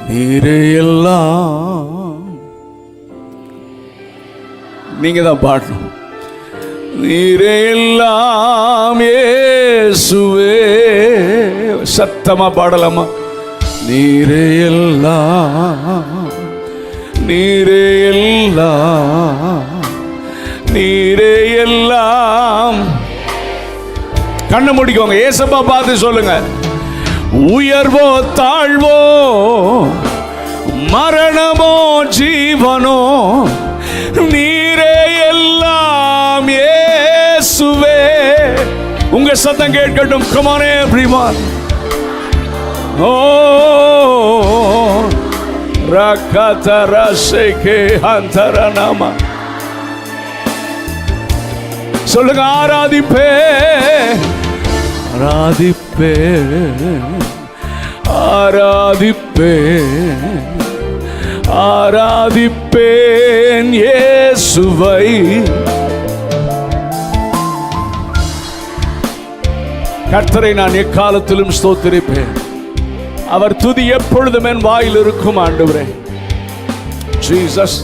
நீரே எல்லாம். நீங்க தான் பாடணும். நீரே எல்லாம் இயேசுவே. சத்தமா பாடலாமா? நீரே எல்லாம், நீரே எல்லாம், நீரே எல்லாம். கண்ணை மூடிக்கோங்க, ஏசப்பா பார்த்து சொல்லுங்க. உயர்வோ தாழ்வோ, மரணமோ ஜீவனோ, நீரே எல்லாம் இயேசுவே. உங்க சத்தம் கேட்கட்டும். Come on everyone. Oh, rakatara sheke antaranama. சொல்லுங்க. ஆராதிப்பே, ஆராதிப்பே, ஆராதிப்பே, ஆராதிப்பேன் இயேசுவை. கர்த்தரை நான் எக்காலத்திலும் ஸ்தோத்திரிப்பேன். அவர் துதி எப்பொழுதும் என் வாயில் இருக்கும். ஆண்டவரே ஜீசஸ்.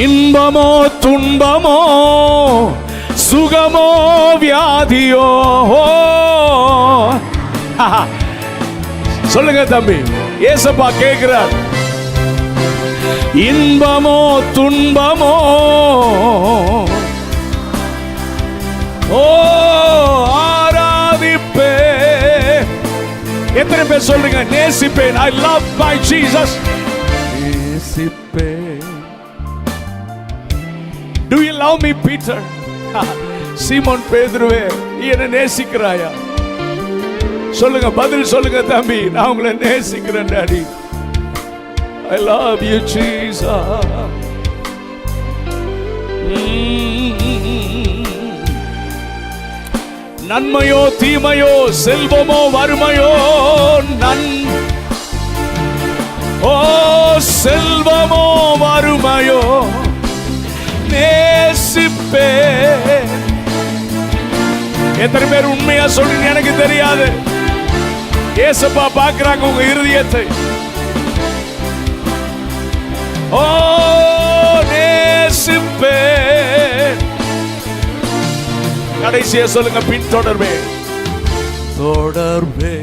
இன்பமோ துன்பமோ, சுகமோ வியாதியோ, சொல்லுங்க தம்பி. ஏசப்பா கேட்கிறார். இன்பமோ துன்பமோ, ஓ ஆராதிப்பே. எத்தனை பேர் சொல்றீங்க நேசிப்பேன்? I love my Jesus. நேசிப்பேன். Do you love me, Peter? சீமோன் பேதுருவே, நீ என்ன நேசிக்கிறாயா? சொல்லுங்க, பதில் சொல்லுங்க தம்பி. நான் உங்களை நேசிக்கிறேன் daddy. I love you, Jesus. நன்மையோ தீமையோ, செல்வமோ வறுமையோ, ஓ செல்வமோ வறுமையோ, நேசிப்பே. எத்தனை பேர் உண்மையா சொல்றீங்க எனக்கு தெரியாது. ஏசப்பா பார்க்கிறாங்க உங்க இருதயத்தை. ஓ நேசிப்பே. கடைசியா சொல்லுங்க, பின் தொடர்பே. தொடர்பே.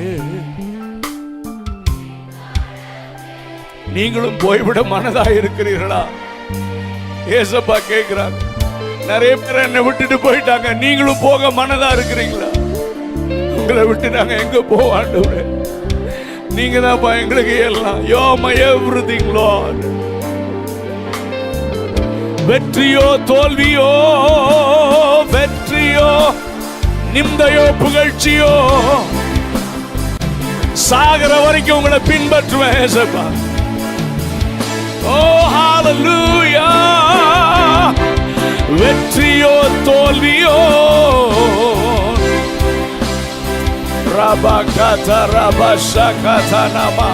நீங்களும் போய்விட மனதா இருக்கிறீர்களா? ஏசப்பா கேட்கிறாங்க. நிறைய பேர் என்னை விட்டுட்டு போயிட்டாங்க. நீங்களும் போக மனதா இருக்கிறீங்களா? உங்களை விட்டு நாங்க எங்க போவாண்டவரே? நீங்க தான் எங்களுக்கு எல்லாம். You are my everything lord. வெற்றியோ தோல்வியோ, வெற்றியோ நிந்தையோ புகழ்ச்சியோ, சாகர வரைக்கும் உங்களை பின்பற்றுவேன் ஏசப்பா. ஓ ஹalleluya. வெற்றியோ தோல்வியோ, ரபகத ரபஷகதனமா.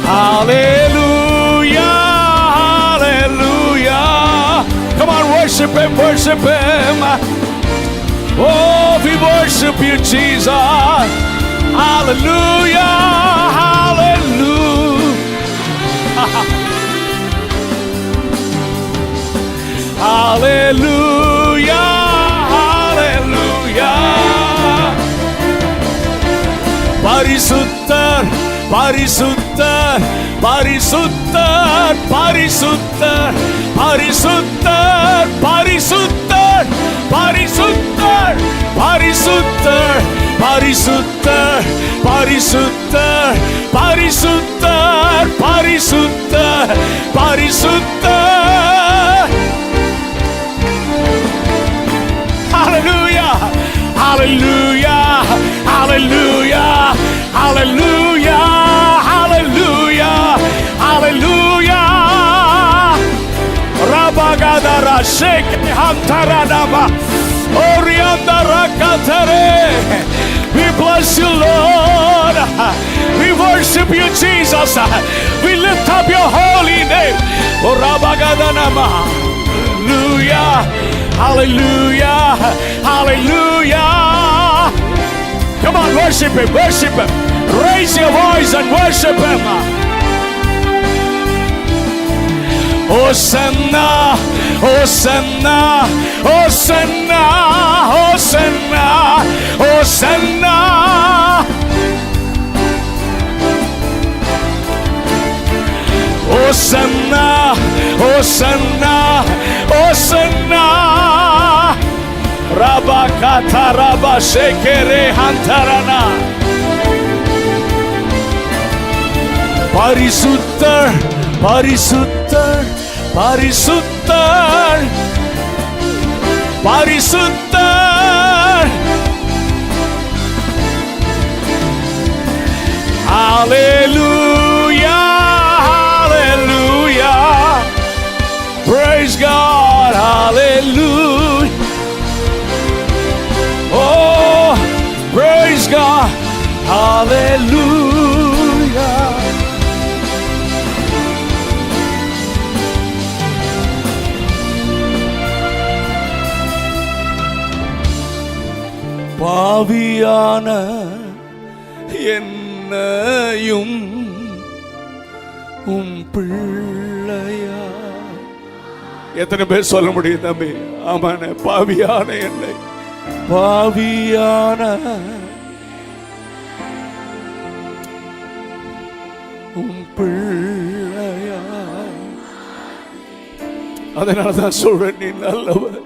Hallelujah, hallelujah. Come on, worship him, worship him. Oh, we worship you, Jesus. Hallelujah, hallelujah. Hallelujah, hallelujah. பரிசுத்தர், பரிசுத்தர், பரிசுத்தர், பரிசுத்தர், பரிசுத்தர், பரிசுத்தர், பரிசுத்தர், பரிசுத்தர், பரிசுத்தர், பரிசுத்தர், பரிசுத்தர், பரிசுத்தர், பரிசுத்தர். Hallelujah, hallelujah, hallelujah, hallelujah, hallelujah, hallelujah. Rabagadara shake hantaranaba, oriandara katere. We bless you, Lord. We worship you, Jesus. We lift up your holy name. Oh, Rabagadana. Hallelujah, hallelujah, hallelujah. worship him, worship him. Raise your voice and worship him. Hosanna, Hosanna, Hosanna, Hosanna, Hosanna. Hosanna, Hosanna, Hosanna. Rabakata rabashekere hantarana. Parisuttar, Parisuttar, Parisuttar, Parisuttar. Hallelujah, hallelujah. Praise God, hallelujah. Oh, praise God, hallelujah. பாவியான என்னையும் பிள்ளையா. எத்தனை பேர் சொல்ல முடியும் தம்பி? ஆமான, பாவியான என்னை, பாவியான பிள்ளையா. அதனாலதான் சொல்றேன், நீ நல்லவர்,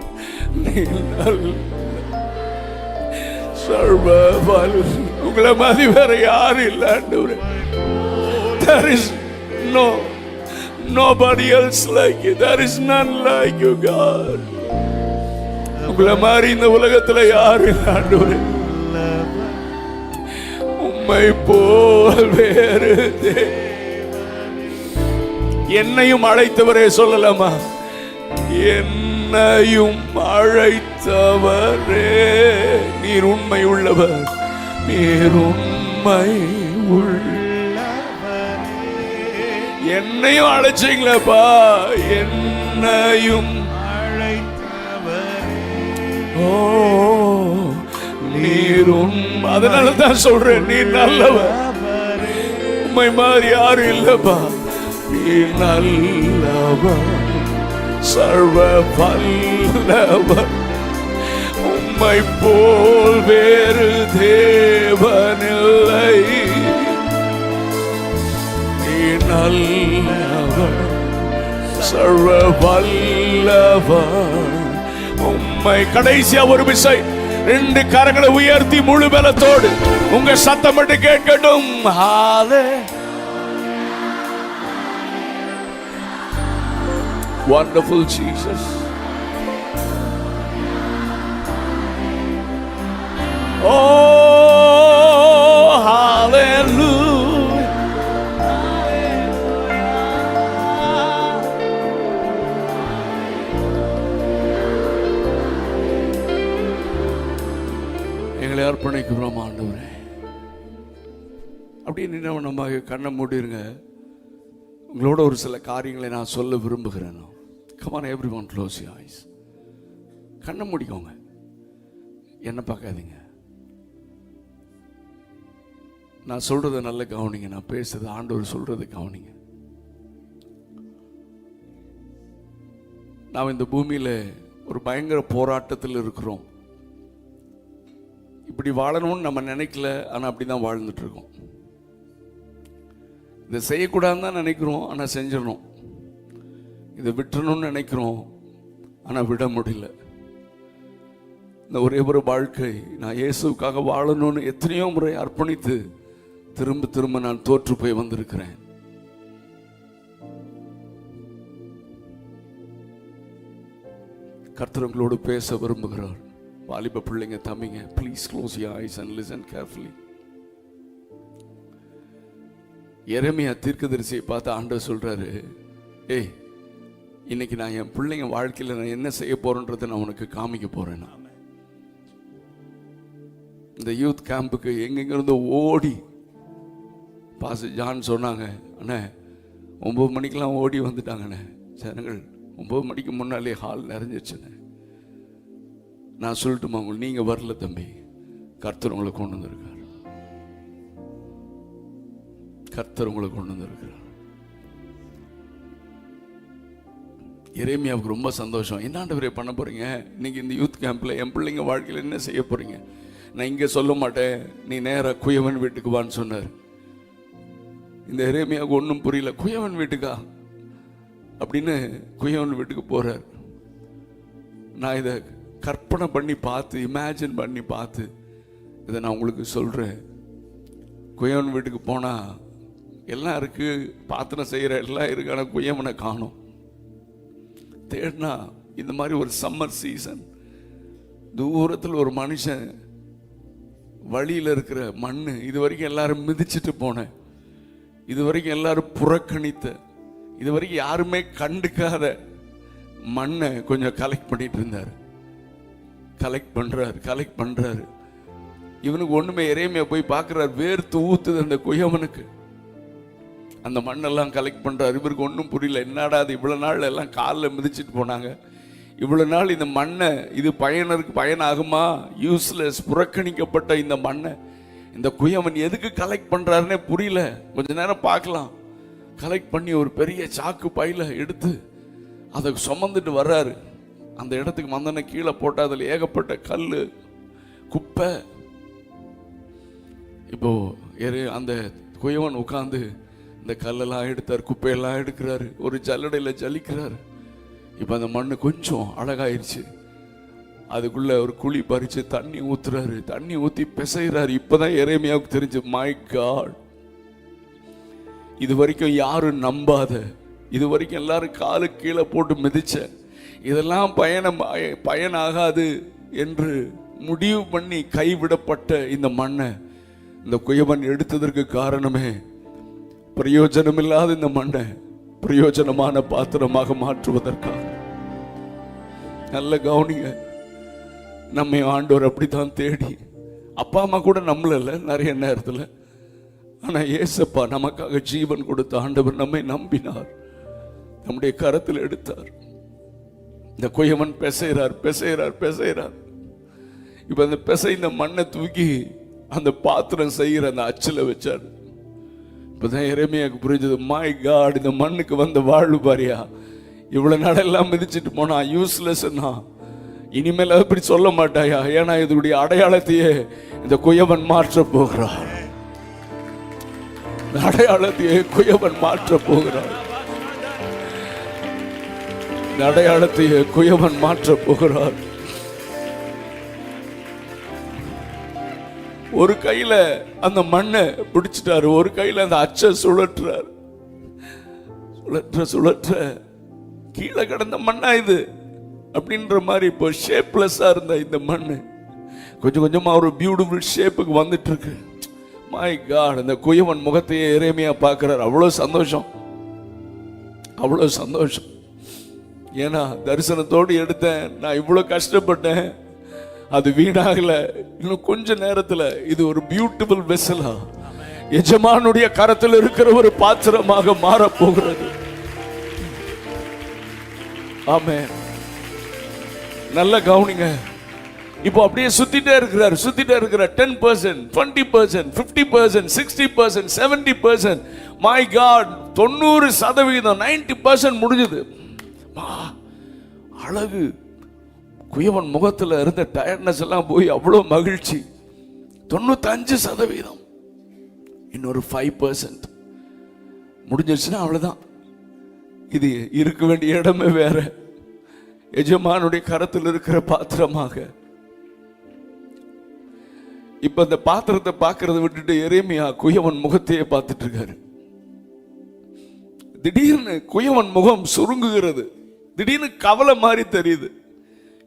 நீ நல்ல சர்வ வல்லவர். உங்களை மாதிரி வேற யாரும் இல்லை ஆண்டவரே. There is nobody else like you. There is none like you, God. உங்களை மாதிரி இந்த உலகத்துல யாரும் இல்லை ஆண்டவரே. உம்மை போல் வேறு என்னையும் அழைத்தவரே சொல்லலாமா? என்னையும் அழைத்தவரே, நீர் உண்மை உள்ளவர், நீர் உண்மை உள்ளவரே. என்னையும் அழைச்சிங்களப்பா, என்னையும் அழைத்தவரே. ஓ, நீர் உண்மை. அதனால தான் சொல்றேன், நீர் நல்லவர், உண்மை மாதிரி யாரும் இல்லப்பா. நீர் நல்லவர், சர்வ வல்லவர், உம்மை போல் வேறு தேவனில்லை. நீ நல்லவர், சர்வ வல்லவர், உம்மை. கடைசியா ஒரு விசை ரெண்டு கரங்களை உயர்த்தி முழு பலத்தோடு உங்க சத்தம் மட்டும் கேட்கட்டும். Wonderful Jesus. Oh, hallelujah. எங்களை அர்ப்பணிக்கிறோம் ஆண்டவரே. அப்படியே நம்ம கண்ணை மூடிருங்க. உங்களோட ஒரு சில காரியங்களை நான் சொல்ல விரும்புகிறேன். Come on, everyone, close your eyes. கண்ணை மூடிக்கோங்க, என்ன பார்க்காதீங்க. நான் சொல்றதை நல்ல கவனிங்க, நான் பேசுறது ஆண்டவர் சொல்றது கவனிங்க. நாம் இந்த பூமியில ஒரு பயங்கர போராட்டத்தில் இருக்கிறோம். இப்படி வாழணும்னு நம்ம நினைக்கல, ஆனால் அப்படிதான் வாழ்ந்துட்டு இருக்கோம். இதை செய்யக்கூடாதுன்னு தான் நினைக்கிறோம், ஆனால் செஞ்சிடணும். இதை விட்டுறணும்னு நினைக்கிறோம், ஆனால் விட முடியல. இந்த ஒரே ஒரு வாழ்க்கை, நான் இயேசுக்காக வாழணும்னு எத்தனையோ முறை அர்ப்பணித்து திரும்ப திரும்ப நான் தோற்று போய் வந்திருக்கிறேன். கர்த்தர் உங்களோடு பேச விரும்புகிறார். வாலிப பிள்ளைங்க, தம்பிங்க, please close your eyes and listen carefully. எரேமியா தீர்க்கதரிசியை பார்த்து ஆண்டவர் சொல்றாரு, ஏய், இன்னைக்கு நான் என் பிள்ளைங்க வாழ்க்கையில் நான் என்ன செய்ய போறேன்றதை நான் உனக்கு காமிக்க போறேன். இந்த யூத் கேம்புக்கு எங்கெங்கிருந்து ஓடி பாஸ்டர் ஜான் சொன்னாங்க, அண்ணே 9 மணிக்கெல்லாம் ஓடி வந்துட்டாங்கண்ணே. ஜனங்கள் 9 மணிக்கு முன்னாலே ஹால் நிறைஞ்சிருச்சுண்ணே. நான் சொல்லட்டுமா உங்களுக்கு, நீங்கள் வரல தம்பி, கர்த்தர் உங்களை கொண்டு வந்திருக்கார். கர்த்தர் உங்களை கொண்டு வந்திருக்கிறார். எரேமியாவுக்கு ரொம்ப சந்தோஷம். என்ன ஆண்டவரே பண்ண போறீங்க இன்னைக்கு இந்த யூத் கேம்ப்ல? என் பிள்ளைங்க வாழ்க்கையில் என்ன செய்ய போறீங்க? நான் இங்கே சொல்ல மாட்டேன், நீ நேராக குயவன் வீட்டுக்கு வான்னு சொன்னார். இந்த எரேமியாவுக்கு ஒன்றும் புரியல. குயவன் வீட்டுக்கா அப்படின்னு குயவன் வீட்டுக்கு போறார். நான் இதை கற்பனை பண்ணி பார்த்து, இமேஜின் பண்ணி பார்த்து இதை நான் உங்களுக்கு சொல்றேன். குயவன் வீட்டுக்கு போனா எல்லாம் இருக்கு, பாத்திரம் செய்யற எல்லாம் இருக்கு, ஆனால் குயவனை காணோம். தேடினா இந்த மாதிரி ஒரு சம்மர் சீசன், தூரத்தில் ஒரு மனுஷன் வழியில் இருக்கிற மண்ணு, இது வரைக்கும் எல்லாரும் மிதிச்சுட்டு போனேன், இது வரைக்கும் எல்லாரும் புறக்கணித்த, இது வரைக்கும் யாருமே கண்டுக்காத மண்ணை கொஞ்சம் கலெக்ட் பண்ணிட்டு இருந்தார். கலெக்ட் பண்றாரு. இவனுக்கு ஒண்ணுமே, எரேமியா போய் பார்க்கிறார், வேர்த்து ஊத்துது அந்த குயவனுக்கு. அந்த மண்ணெல்லாம் கலெக்ட் பண்றாரு. இவருக்கு ஒன்றும் புரியல, என்னடா அது இவ்வளவு நாள் எல்லாம் காலில் மிதிச்சுட்டு போனாங்க, இவ்வளவு நாள் இந்த மண்ணை, இது பயனாகுமா? யூஸ்லெஸ், புறக்கணிக்கப்பட்ட இந்த மண்ணை இந்த குயவன் எதுக்கு கலெக்ட் பண்றாருன்னே புரியல. கொஞ்ச நேரம் பார்க்கலாம். கலெக்ட் பண்ணி ஒரு பெரிய சாக்கு பையில எடுத்து அதை சுமந்துட்டு வர்றாரு. அந்த இடத்துக்கு வந்தோடனே கீழே போட்டா அதில் ஏகப்பட்ட கல், குப்பை. இப்போ அந்த குயவன் உட்கார்ந்து இந்த கல்லெல்லாம் எடுத்தார், குப்பையெல்லாம் எடுக்கிறாரு, ஒரு ஜல்லடையில ஜலிக்கிறாரு. இப்போ அந்த மண்ணு கொஞ்சம் அழகாயிருச்சு. அதுக்குள்ள ஒரு குழி பறிச்சு தண்ணி ஊத்துறாரு, தண்ணி ஊத்தி பிசைறாரு. இப்பதான் எரேமியாவுக்கு தெரிஞ்சு, மை காட், இது வரைக்கும் யாரும் நம்பாத, இது வரைக்கும் எல்லாரும் காலு கீழே போட்டு மிதிச்ச, இதெல்லாம் பயனாகாது என்று முடிவு பண்ணி கைவிடப்பட்ட இந்த மண்ணை இந்த குயவன் எடுத்ததற்கு காரணமே, பிரயோஜனம் இல்லாத இந்த மண்ணை பிரயோஜனமான பாத்திரமாக மாற்றுவதற்காக. நல்ல கவனிங்க, நம்ம ஆண்டவர் அப்படித்தான் தேடி, அப்பா அம்மா கூட நம்மள நிறைய நேரத்தில், ஆனா ஏசப்பா நமக்காக ஜீவன் கொடுத்த ஆண்டவர் நம்மை நம்பினார், நம்முடைய கரத்தில் எடுத்தார். இந்த குயவன் பிசைறார். இப்ப அந்த பிசைந்த மண்ணை தூக்கி அந்த பாத்திரம் செய்கிற அந்த அச்சில வச்சார். இப்பதான் எரேமியாவுக்கு புரிஞ்சது, மை காட், இந்த மண்ணுக்கு வந்த வாழ்வு பாரியா, இவ்வளவு நாளெல்லாம் மிதிச்சுட்டு போனா யூஸ்லெஸ்னா, இனிமேல் அப்படி சொல்ல மாட்டாயா? ஏன்னா இதனுடைய அடையாளத்தையே இந்த குயவன் மாற்ற போகிறார். அடையாளத்தையே குயவன் மாற்ற போகிறார். அடையாளத்தையே குயவன் மாற்ற போகிறார். ஒரு கையில அந்த மண்ணை பிடிச்சிட்டாரு, ஒரு கையில அந்த அச்சை சுழற்றார். சுழற்ற கீழே கிடந்த மண்ணா இது அப்படின்ற மாதிரி இப்போ ஷேப்லெஸ்ஸா இருந்த இந்த மண்ணு கொஞ்சம் கொஞ்சமா ஒரு பியூட்டிஃபுல் ஷேப்புக்கு வந்துட்டு இருக்கு. மை காட், அந்த குயவன் முகத்தையே எரேமியா பார்க்கிறார். அவ்வளவு சந்தோஷம். ஏன்னா தரிசனத்தோடு எடுத்தேன், நான் இவ்வளவு கஷ்டப்பட்டேன், அது வீணாகல. இன்னும் கொஞ்ச நேரத்துல இது ஒரு பியூட்டிஃபுல் வெசலா எஜமானுடைய கரத்தில் இருக்கிற ஒரு பாத்திரமாக மாற போகிறது. ஆமென். நல்ல கவனிங்க. இப்போ அப்படியே சுத்திட்டே இருக்கிறார் 10%, 20%, 50%, 60%, 70%. மை காட், 90%, 90% முடிஞ்சது. அழகு. குயவன் முகத்துல இருந்த டயர்ட்னஸ் எல்லாம் போய் அவ்வளவு மகிழ்ச்சி. 95%, இன்னொரு 5% முடிஞ்சிருச்சுன்னா அவ்வளவுதான். இது இருக்க வேண்டிய இடமே வேற, எஜமானுடைய கரத்தில் இருக்கிற பாத்திரமாக. இப்ப அந்த பாத்திரத்தை பார்க்கறத விட்டுட்டு எரேமியா குயவன் முகத்தையே பார்த்துட்டு இருக்காரு. திடீர்னு குயவன் முகம் சுருங்குகிறது. திடீர்னு கவலை மாதிரி தெரியுது.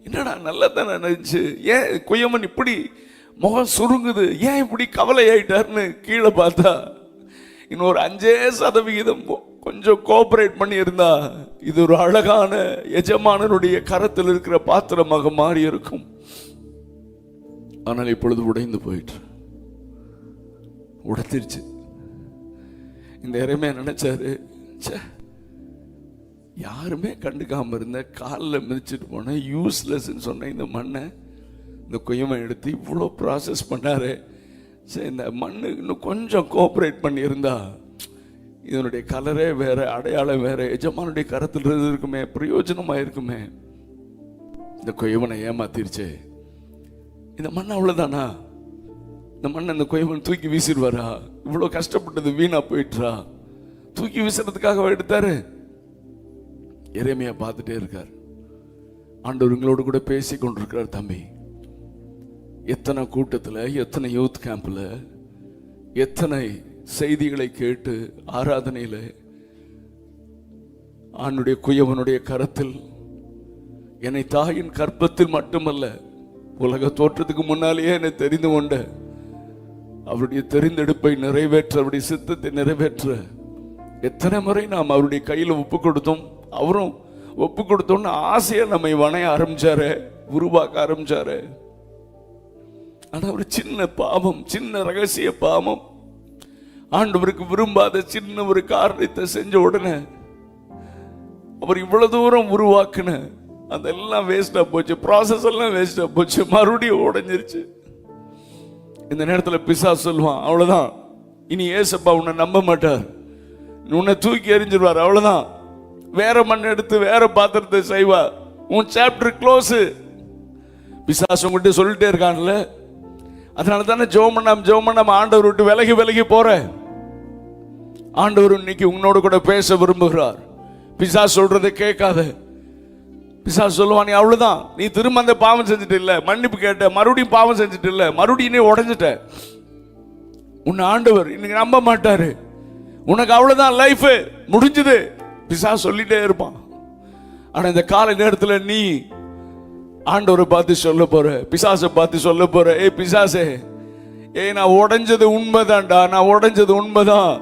என்னடா நல்லதானே நினைச்சு, ஏன் குயவன் இப்படி முகம் சுருங்குது, ஏன் இப்படி கவலை ஆயிட்டாருன்னு கீழே பார்த்தா, இன்னொரு 5% கொஞ்சம் கோஆபரேட் பண்ணி இருந்தா இது ஒரு அழகான எஜமானனுடைய கரத்தில் இருக்கிற பாத்திரமாக மாறி இருக்கும். ஆனால் இப்பொழுது உடைந்து போயிட்டு உடைத்திருச்சு. இந்த எரேமியா நினைச்சாரு, யாருமே கண்டுக்காம இருந்த, காலில் மிதிச்சுட்டு போன, யூஸ்லெஸ் சொன்ன இந்த மண்ணை இந்த குயவன் எடுத்து இவ்வளோ ப்ராசஸ் பண்ணாரு. சரி, இந்த மண்ணு இன்னும் கொஞ்சம் கோஆபரேட் பண்ணியிருந்தா இதனுடைய கலரே வேற, அடையாளம் வேற, எஜமானுடைய கரத்தில் இருக்குமே, பிரயோஜனமா இருக்குமே. இந்த கொயவனை ஏமாத்திருச்சே. இந்த மண் அவ்வளவுதானா? இந்த மண்ணை இந்த கொயவன் தூக்கி வீசிடுவாரா? இவ்வளவு கஷ்டப்பட்டது வீணா போயிட்டா? தூக்கி வீசுறதுக்காக எடுத்தாரு. எரேமியா பார்த்துட்டே இருக்கார். ஆண்டவர் உங்களோடு கூட பேசி கொண்டிருக்கிறார். தம்பி, எத்தனை கூட்டத்தில், எத்தனை யூத் கேம்ப்ல, எத்தனை செய்திகளை கேட்டு ஆராதனையில் ஆண்டுடைய குயவனுடைய கரத்தில், என்னை தாயின் கற்பத்தில் மட்டுமல்ல உலக தோற்றத்துக்கு முன்னாலேயே என்னை தெரிந்து கொண்ட அவருடைய தெரிந்தெடுப்பை நிறைவேற்ற, அவருடைய சித்தத்தை நிறைவேற்ற எத்தனை முறை நாம் அவருடைய கையில் ஒப்பு கொடுத்தோம். அவரும் ஒப்பு கொடுத்தோன்னு ஆசையை நம்மை வணைய ஆரம்பிச்சாரு, உருவாக்க ஆரம்பிச்சாரு. ஆனா ஒரு சின்ன பாவம், சின்ன ரகசிய பாவம், ஆண்டவருக்கு விரும்பாத சின்ன ஒரு காரியத்தை செஞ்ச உடனே அவர் இவ்வளவு தூரம் உருவாக்குன அதெல்லாம் வேஸ்டா போச்சு. ப்ராசஸ் எல்லாம் வேஸ்டா போச்சு. மறுபடியும் உடைஞ்சிருச்சு. இந்த நேரத்தில் பிசாசு சொல்லுவான், அவ்வளவுதான், இனி ஏசப்பா உன்னை நம்ப மாட்டார், உன்னை தூக்கி எறிஞ்சிருவார், அவ்வளவுதான், வேற மண் எடுத்து வேற பாத்திரத்தை செய்வா, உன் சாப்டர் க்ளோஸ். பிசாசு உங்ககிட்ட சொல்லிட்டே இருக்கான்ல. அதனால தானே ஜெபம் ஆண்டவர் விட்டு விலகி விலகி போற. ஆண்டவர் இன்னைக்கு உன்னோடு கூட பேச விரும்புகிறார். பிசாசு சொல்றதை கேட்காத. பிசாசு சொல்லுவான், நீ அவ்வளவுதான், நீ திரும்ப அந்த பாவம் செஞ்சுட்டு இல்ல, மன்னிப்பு கேட்ட, மறுபடியும் பாவம் செஞ்சுட்டு இல்ல, மறுபடியும் நீ உடைஞ்சிட்ட, உன்னை ஆண்டவர் இன்னைக்கு நம்ப மாட்டாரு, உனக்கு அவ்வளவுதான், லைஃப் முடிஞ்சது. பிசாசு சொல்லிட்டே இருப்பான். ஆனா இந்த காலை நேரத்தில் நீ ஆண்டவரை பார்த்து சொல்ல போற, பிசாசை பார்த்து சொல்ல போற, ஏ பிசாசே, நான் உடைஞ்சது உண்மைதான்டா, நான் உடைஞ்சது உண்மைதான்,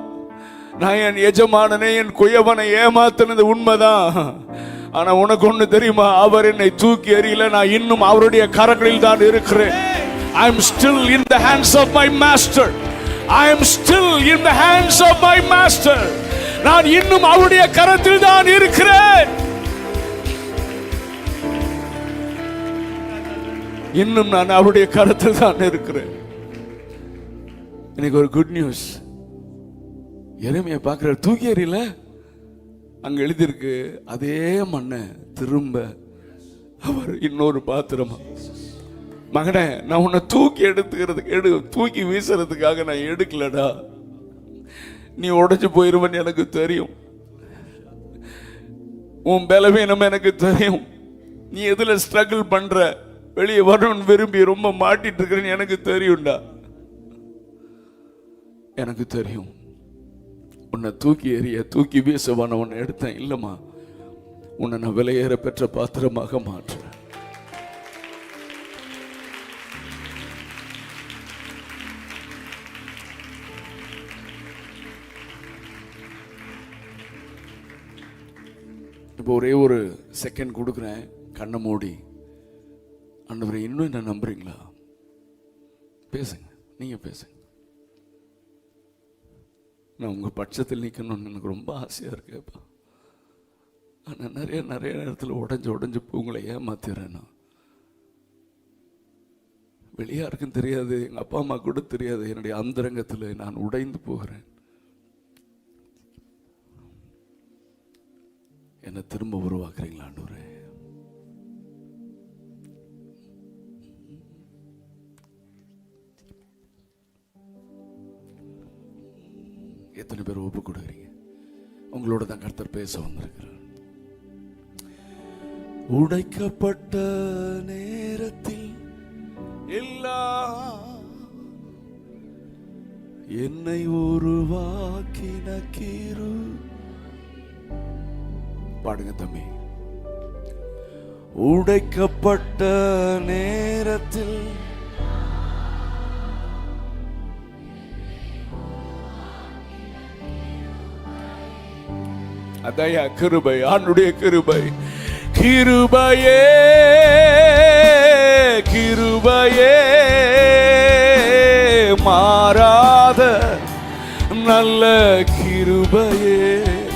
நான் என் எஜமானனை என் குயவனை ஏமாத்தினது உண்மைதான். ஆனா உனக்கு ஒண்ணு தெரியுமா? அவர் என்னை தூக்கி எறியல, நான் இன்னும் அவருடைய கரங்களில் தான் இருக்கிறேன். I am still in the hands of my master. I am still in the hands of my master. நான் இன்னும் அவருடைய கரத்தில் தான் இருக்கிறேன். இன்னும் நான் அவருடைய கரத்தில் தான் இருக்கிறேன். எனக்கு ஒரு குட் நியூஸ். எரேமியா பார்க்கிற, தூக்கி எறியல, அங்க எழுதியிருக்கு, அதே மண்ணை திரும்ப அவர் இன்னொரு பாத்திரமா, மகனே, நான் உன்னை தூக்கி எடுத்துக்கிறதுக்கு தூக்கி வீசுறதுக்காக நான் எடுக்கலடா, நீ உடைஞ்சு போயிருவன்னு எனக்கு தெரியும், உன் பலவீனம் எனக்கு தெரியும், நீ எதுல ஸ்ட்ரகிள் பண்ற, வெளியே வரணும்னு விரும்பி ரொம்ப மாட்டிட்டு இருக்கிறேன்னு எனக்கு தெரியும்டா, எனக்கு தெரியும். உன்னை தூக்கி எறிய, தூக்கி வீசவான உன்னை எடுத்தேன் இல்லம்மா, உன்னை நான் விலையேற பெற்ற பாத்திரமாக மாற்றுறேன். இப்போ ஒரே ஒரு செகண்ட் கொடுக்குறேன், கண்ணை மூடி. ஆண்டவரே, இன்னும் என்ன நம்புறீங்களா? பேசுங்க, நீங்க பேசுங்க. நான் உங்க பட்சத்தில் நிற்கணும்னு எனக்கு ரொம்ப ஆசையா இருக்குப்பா. ஆனால் நிறைய நேரத்தில் உடஞ்சு உங்களை ஏமாத்திடுறேன். நான் வெளியாருக்கும் தெரியாது, எங்கள் அப்பா அம்மா கூட தெரியாது, என்னுடைய அந்தரங்கத்தில் நான் உடைந்து போகிறேன். என்னை திரும்ப உருவாக்குறீங்களா ஆண்டவரே? எத்தனை பேர் ஒப்பு கொடுக்குறீங்க? உங்களோட தான் கர்த்தர் பேச வந்திருக்கிறார். உடைக்கப்பட்ட நேரத்தில் எல்லாம் என்னை உருவாக்கின கிரு. பாடுங்க தம்பி. உடைக்கப்பட்ட நேரத்தில் அதையா கிருபை, ஆண்டுடைய கிருபை. கிருபையே கிருபையே மாறாத நல்ல கிருபையே.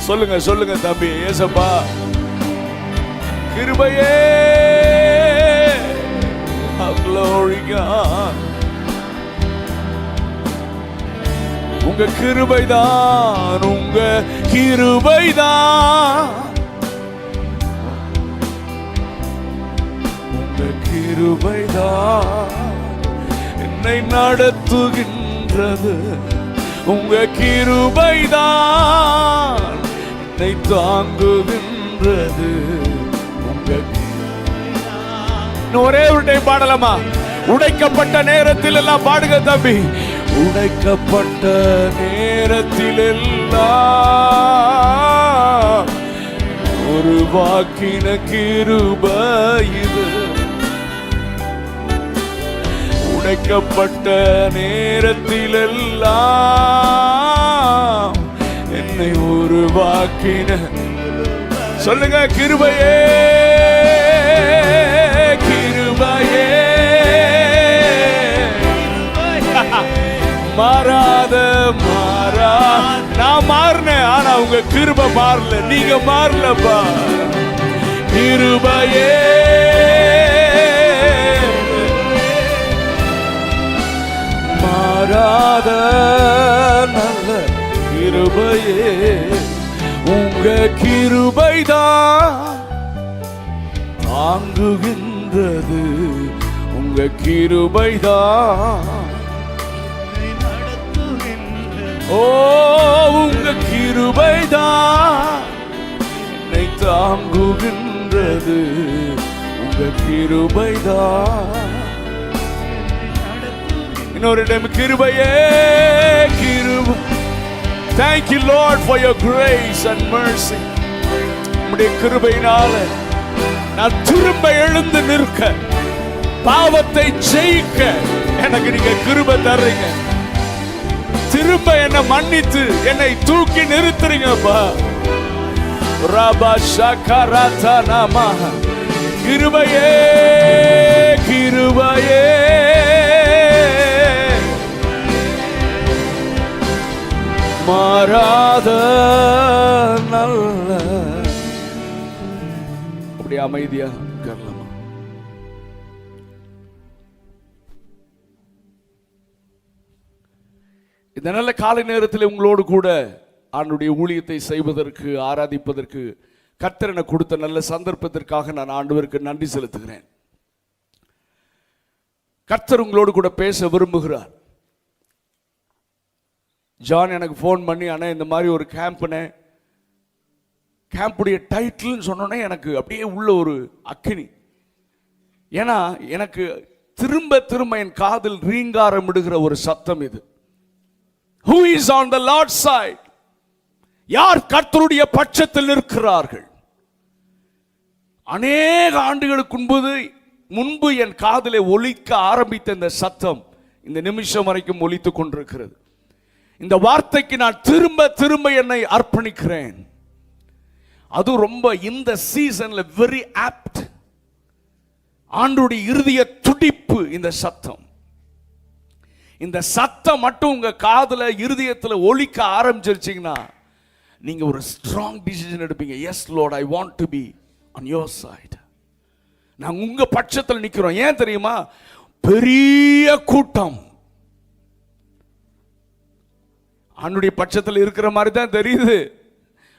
சொல்லுங்க சொல்லுங்க தம்பி. ஏசப்பா கிருபையே. Glory God. உங்க கிருபைதான், உங்க கிருபைதான், உங்க கிருபைதான் என்னை நடத்துகின்றது. உங்க கிருபைதான் என்னை தாங்குகின்றது. உங்க ஒரே ஒரு டைம் பாடலாமா? உடைக்கப்பட்ட நேரத்தில் எல்லாம் பாடுங்க தம்பி. உடைக்கப்பட்ட நேரத்தில் எல்லாம் ஒரு வாக்கின கிருபை இது. உடைக்கப்பட்ட நேரத்தில் எல்லாம் என்னை ஒரு வாக்கின, சொல்லுங்க, கிருபையே கிருபையே மாறாத மாறா. நான் மாறினேன், ஆனா உங்க கிருபை மாறல. நீங்க மாறலப்பா. கிருபையே மாறாத நல்ல கிருபையே, உங்க கிருபைதான் தாங்குகின்றது. உங்க கிருபைதான், ஓ உங்க கிருபைதான் என்னை தாங்குகின்றது. உங்க கிருபைதான். இன்னொரு டைம், கிருபையே கிருபை. Thank you Lord for your grace and mercy. உம்முடைய கிருபையினால நான் திரும்ப எழுந்து நிற்க, பாவத்தை ஜெயிக்க எனக்கு நீங்க கிருபை தர்றீங்க. திரும்ப என்னை மன்னித்து என்னை தூக்கி நிறுத்துறீங்கப்பா. ரபா ஷகரதா நாமா. கிருபையே கிருபையே மாறாத நல்ல. அப்படி அமைதியா உட்காரலாமா? இந்த நல்ல காலை நேரத்தில் உங்களோடு கூட ஆண்டுடைய ஊழியத்தை செய்வதற்கு, ஆராதிப்பதற்கு கர்த்தர் எனக்கு கொடுத்த நல்ல சந்தர்ப்பத்திற்காக நான் ஆண்டவருக்கு நன்றி செலுத்துகிறேன். கர்த்தர் உங்களோடு கூட பேச விரும்புகிறார். ஜான் எனக்கு ஃபோன் பண்ணி, அண்ணா இந்த மாதிரி ஒரு கேம்புடைய டைட்டில்னு சொன்னோன்னே எனக்கு அப்படியே உள்ள ஒரு அக்கினி. ஏன்னா எனக்கு திரும்ப திரும்ப என் காதில் ரீங்காரம் இடுகிற ஒரு சத்தம் இது. Who is on the Lord's side? யார் கர்த்தருடைய பட்சத்தில் இருக்கிறார்கள்? அநேக ஆண்டுகளுக்கு முன்பு என் காதிலே ஒலிக்க ஆரம்பித்த இந்த சத்தம் இந்த நிமிஷம் வரைக்கும் ஒலித்துக் கொண்டிருக்கிறது. இந்த வார்த்தைக்கு நான் திரும்ப திரும்ப என்னை அர்ப்பணிக்கிறேன். அது ரொம்ப இந்த சீசன்ல வெரி ஆப்ட். ஆண்டுடைய இருதய துடிப்பு இந்த சத்தம். இந்த சத்தம் மட்டும் உங்க காதுல இருதயத்துல ஒலிக்க ஆரம்பிச்சிருச்சீங்கன்னா நீங்க ஒரு ஸ்ட்ராங் டிசிஷன் எடுப்பீங்க. Yes lord, I want to be on your side. நான் உங்க பட்சத்தில் நிக்கிறோம். ஏன் தெரியுமா? பெரிய கூட்டம் ஆண்டுடைய பட்சத்தில் இருக்கிற மாதிரி தான் தெரியுது.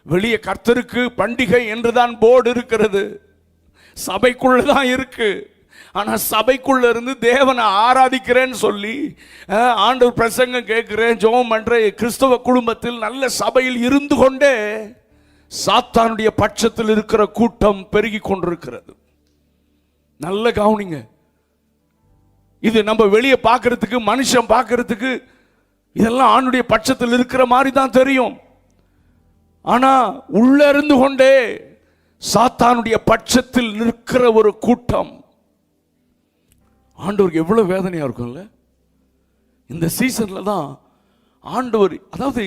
வெளியே கர்த்தருக்கு பண்டிகை என்றுதான் போர்டு இருக்கிறது, சபைக்குள்ளதான் இருக்கு. ஆனா சபைக்குள்ள இருந்து தேவனை ஆராதிக்கிறேன்னு சொல்லி ஆண்டவர் பிரசங்கம் கேட்கிறேன், ஜெபம் பண்றேன், கிறிஸ்தவ குடும்பத்தில் நல்ல சபையில் இருந்து கொண்டே சாத்தானுடைய பட்சத்தில் இருக்கிற கூட்டம் பெருகி கொண்டிருக்கிறது. நல்ல கவனிங்க. இது நம்ம வெளியே பார்க்கறதுக்கு, மனுஷன் பார்க்கறதுக்கு இதெல்லாம் ஆண்டுடைய பட்சத்தில் இருக்கிற மாதிரி தான் தெரியும். ஆனா உள்ள இருந்து கொண்டே சாத்தானுடைய பட்சத்தில் நிற்கிற ஒரு கூட்டம். ஆண்டவருக்கு எவ்வளவு வேதனையா இருக்கும்ல. இந்த சீசன்ல தான் ஆண்டவர், அதாவது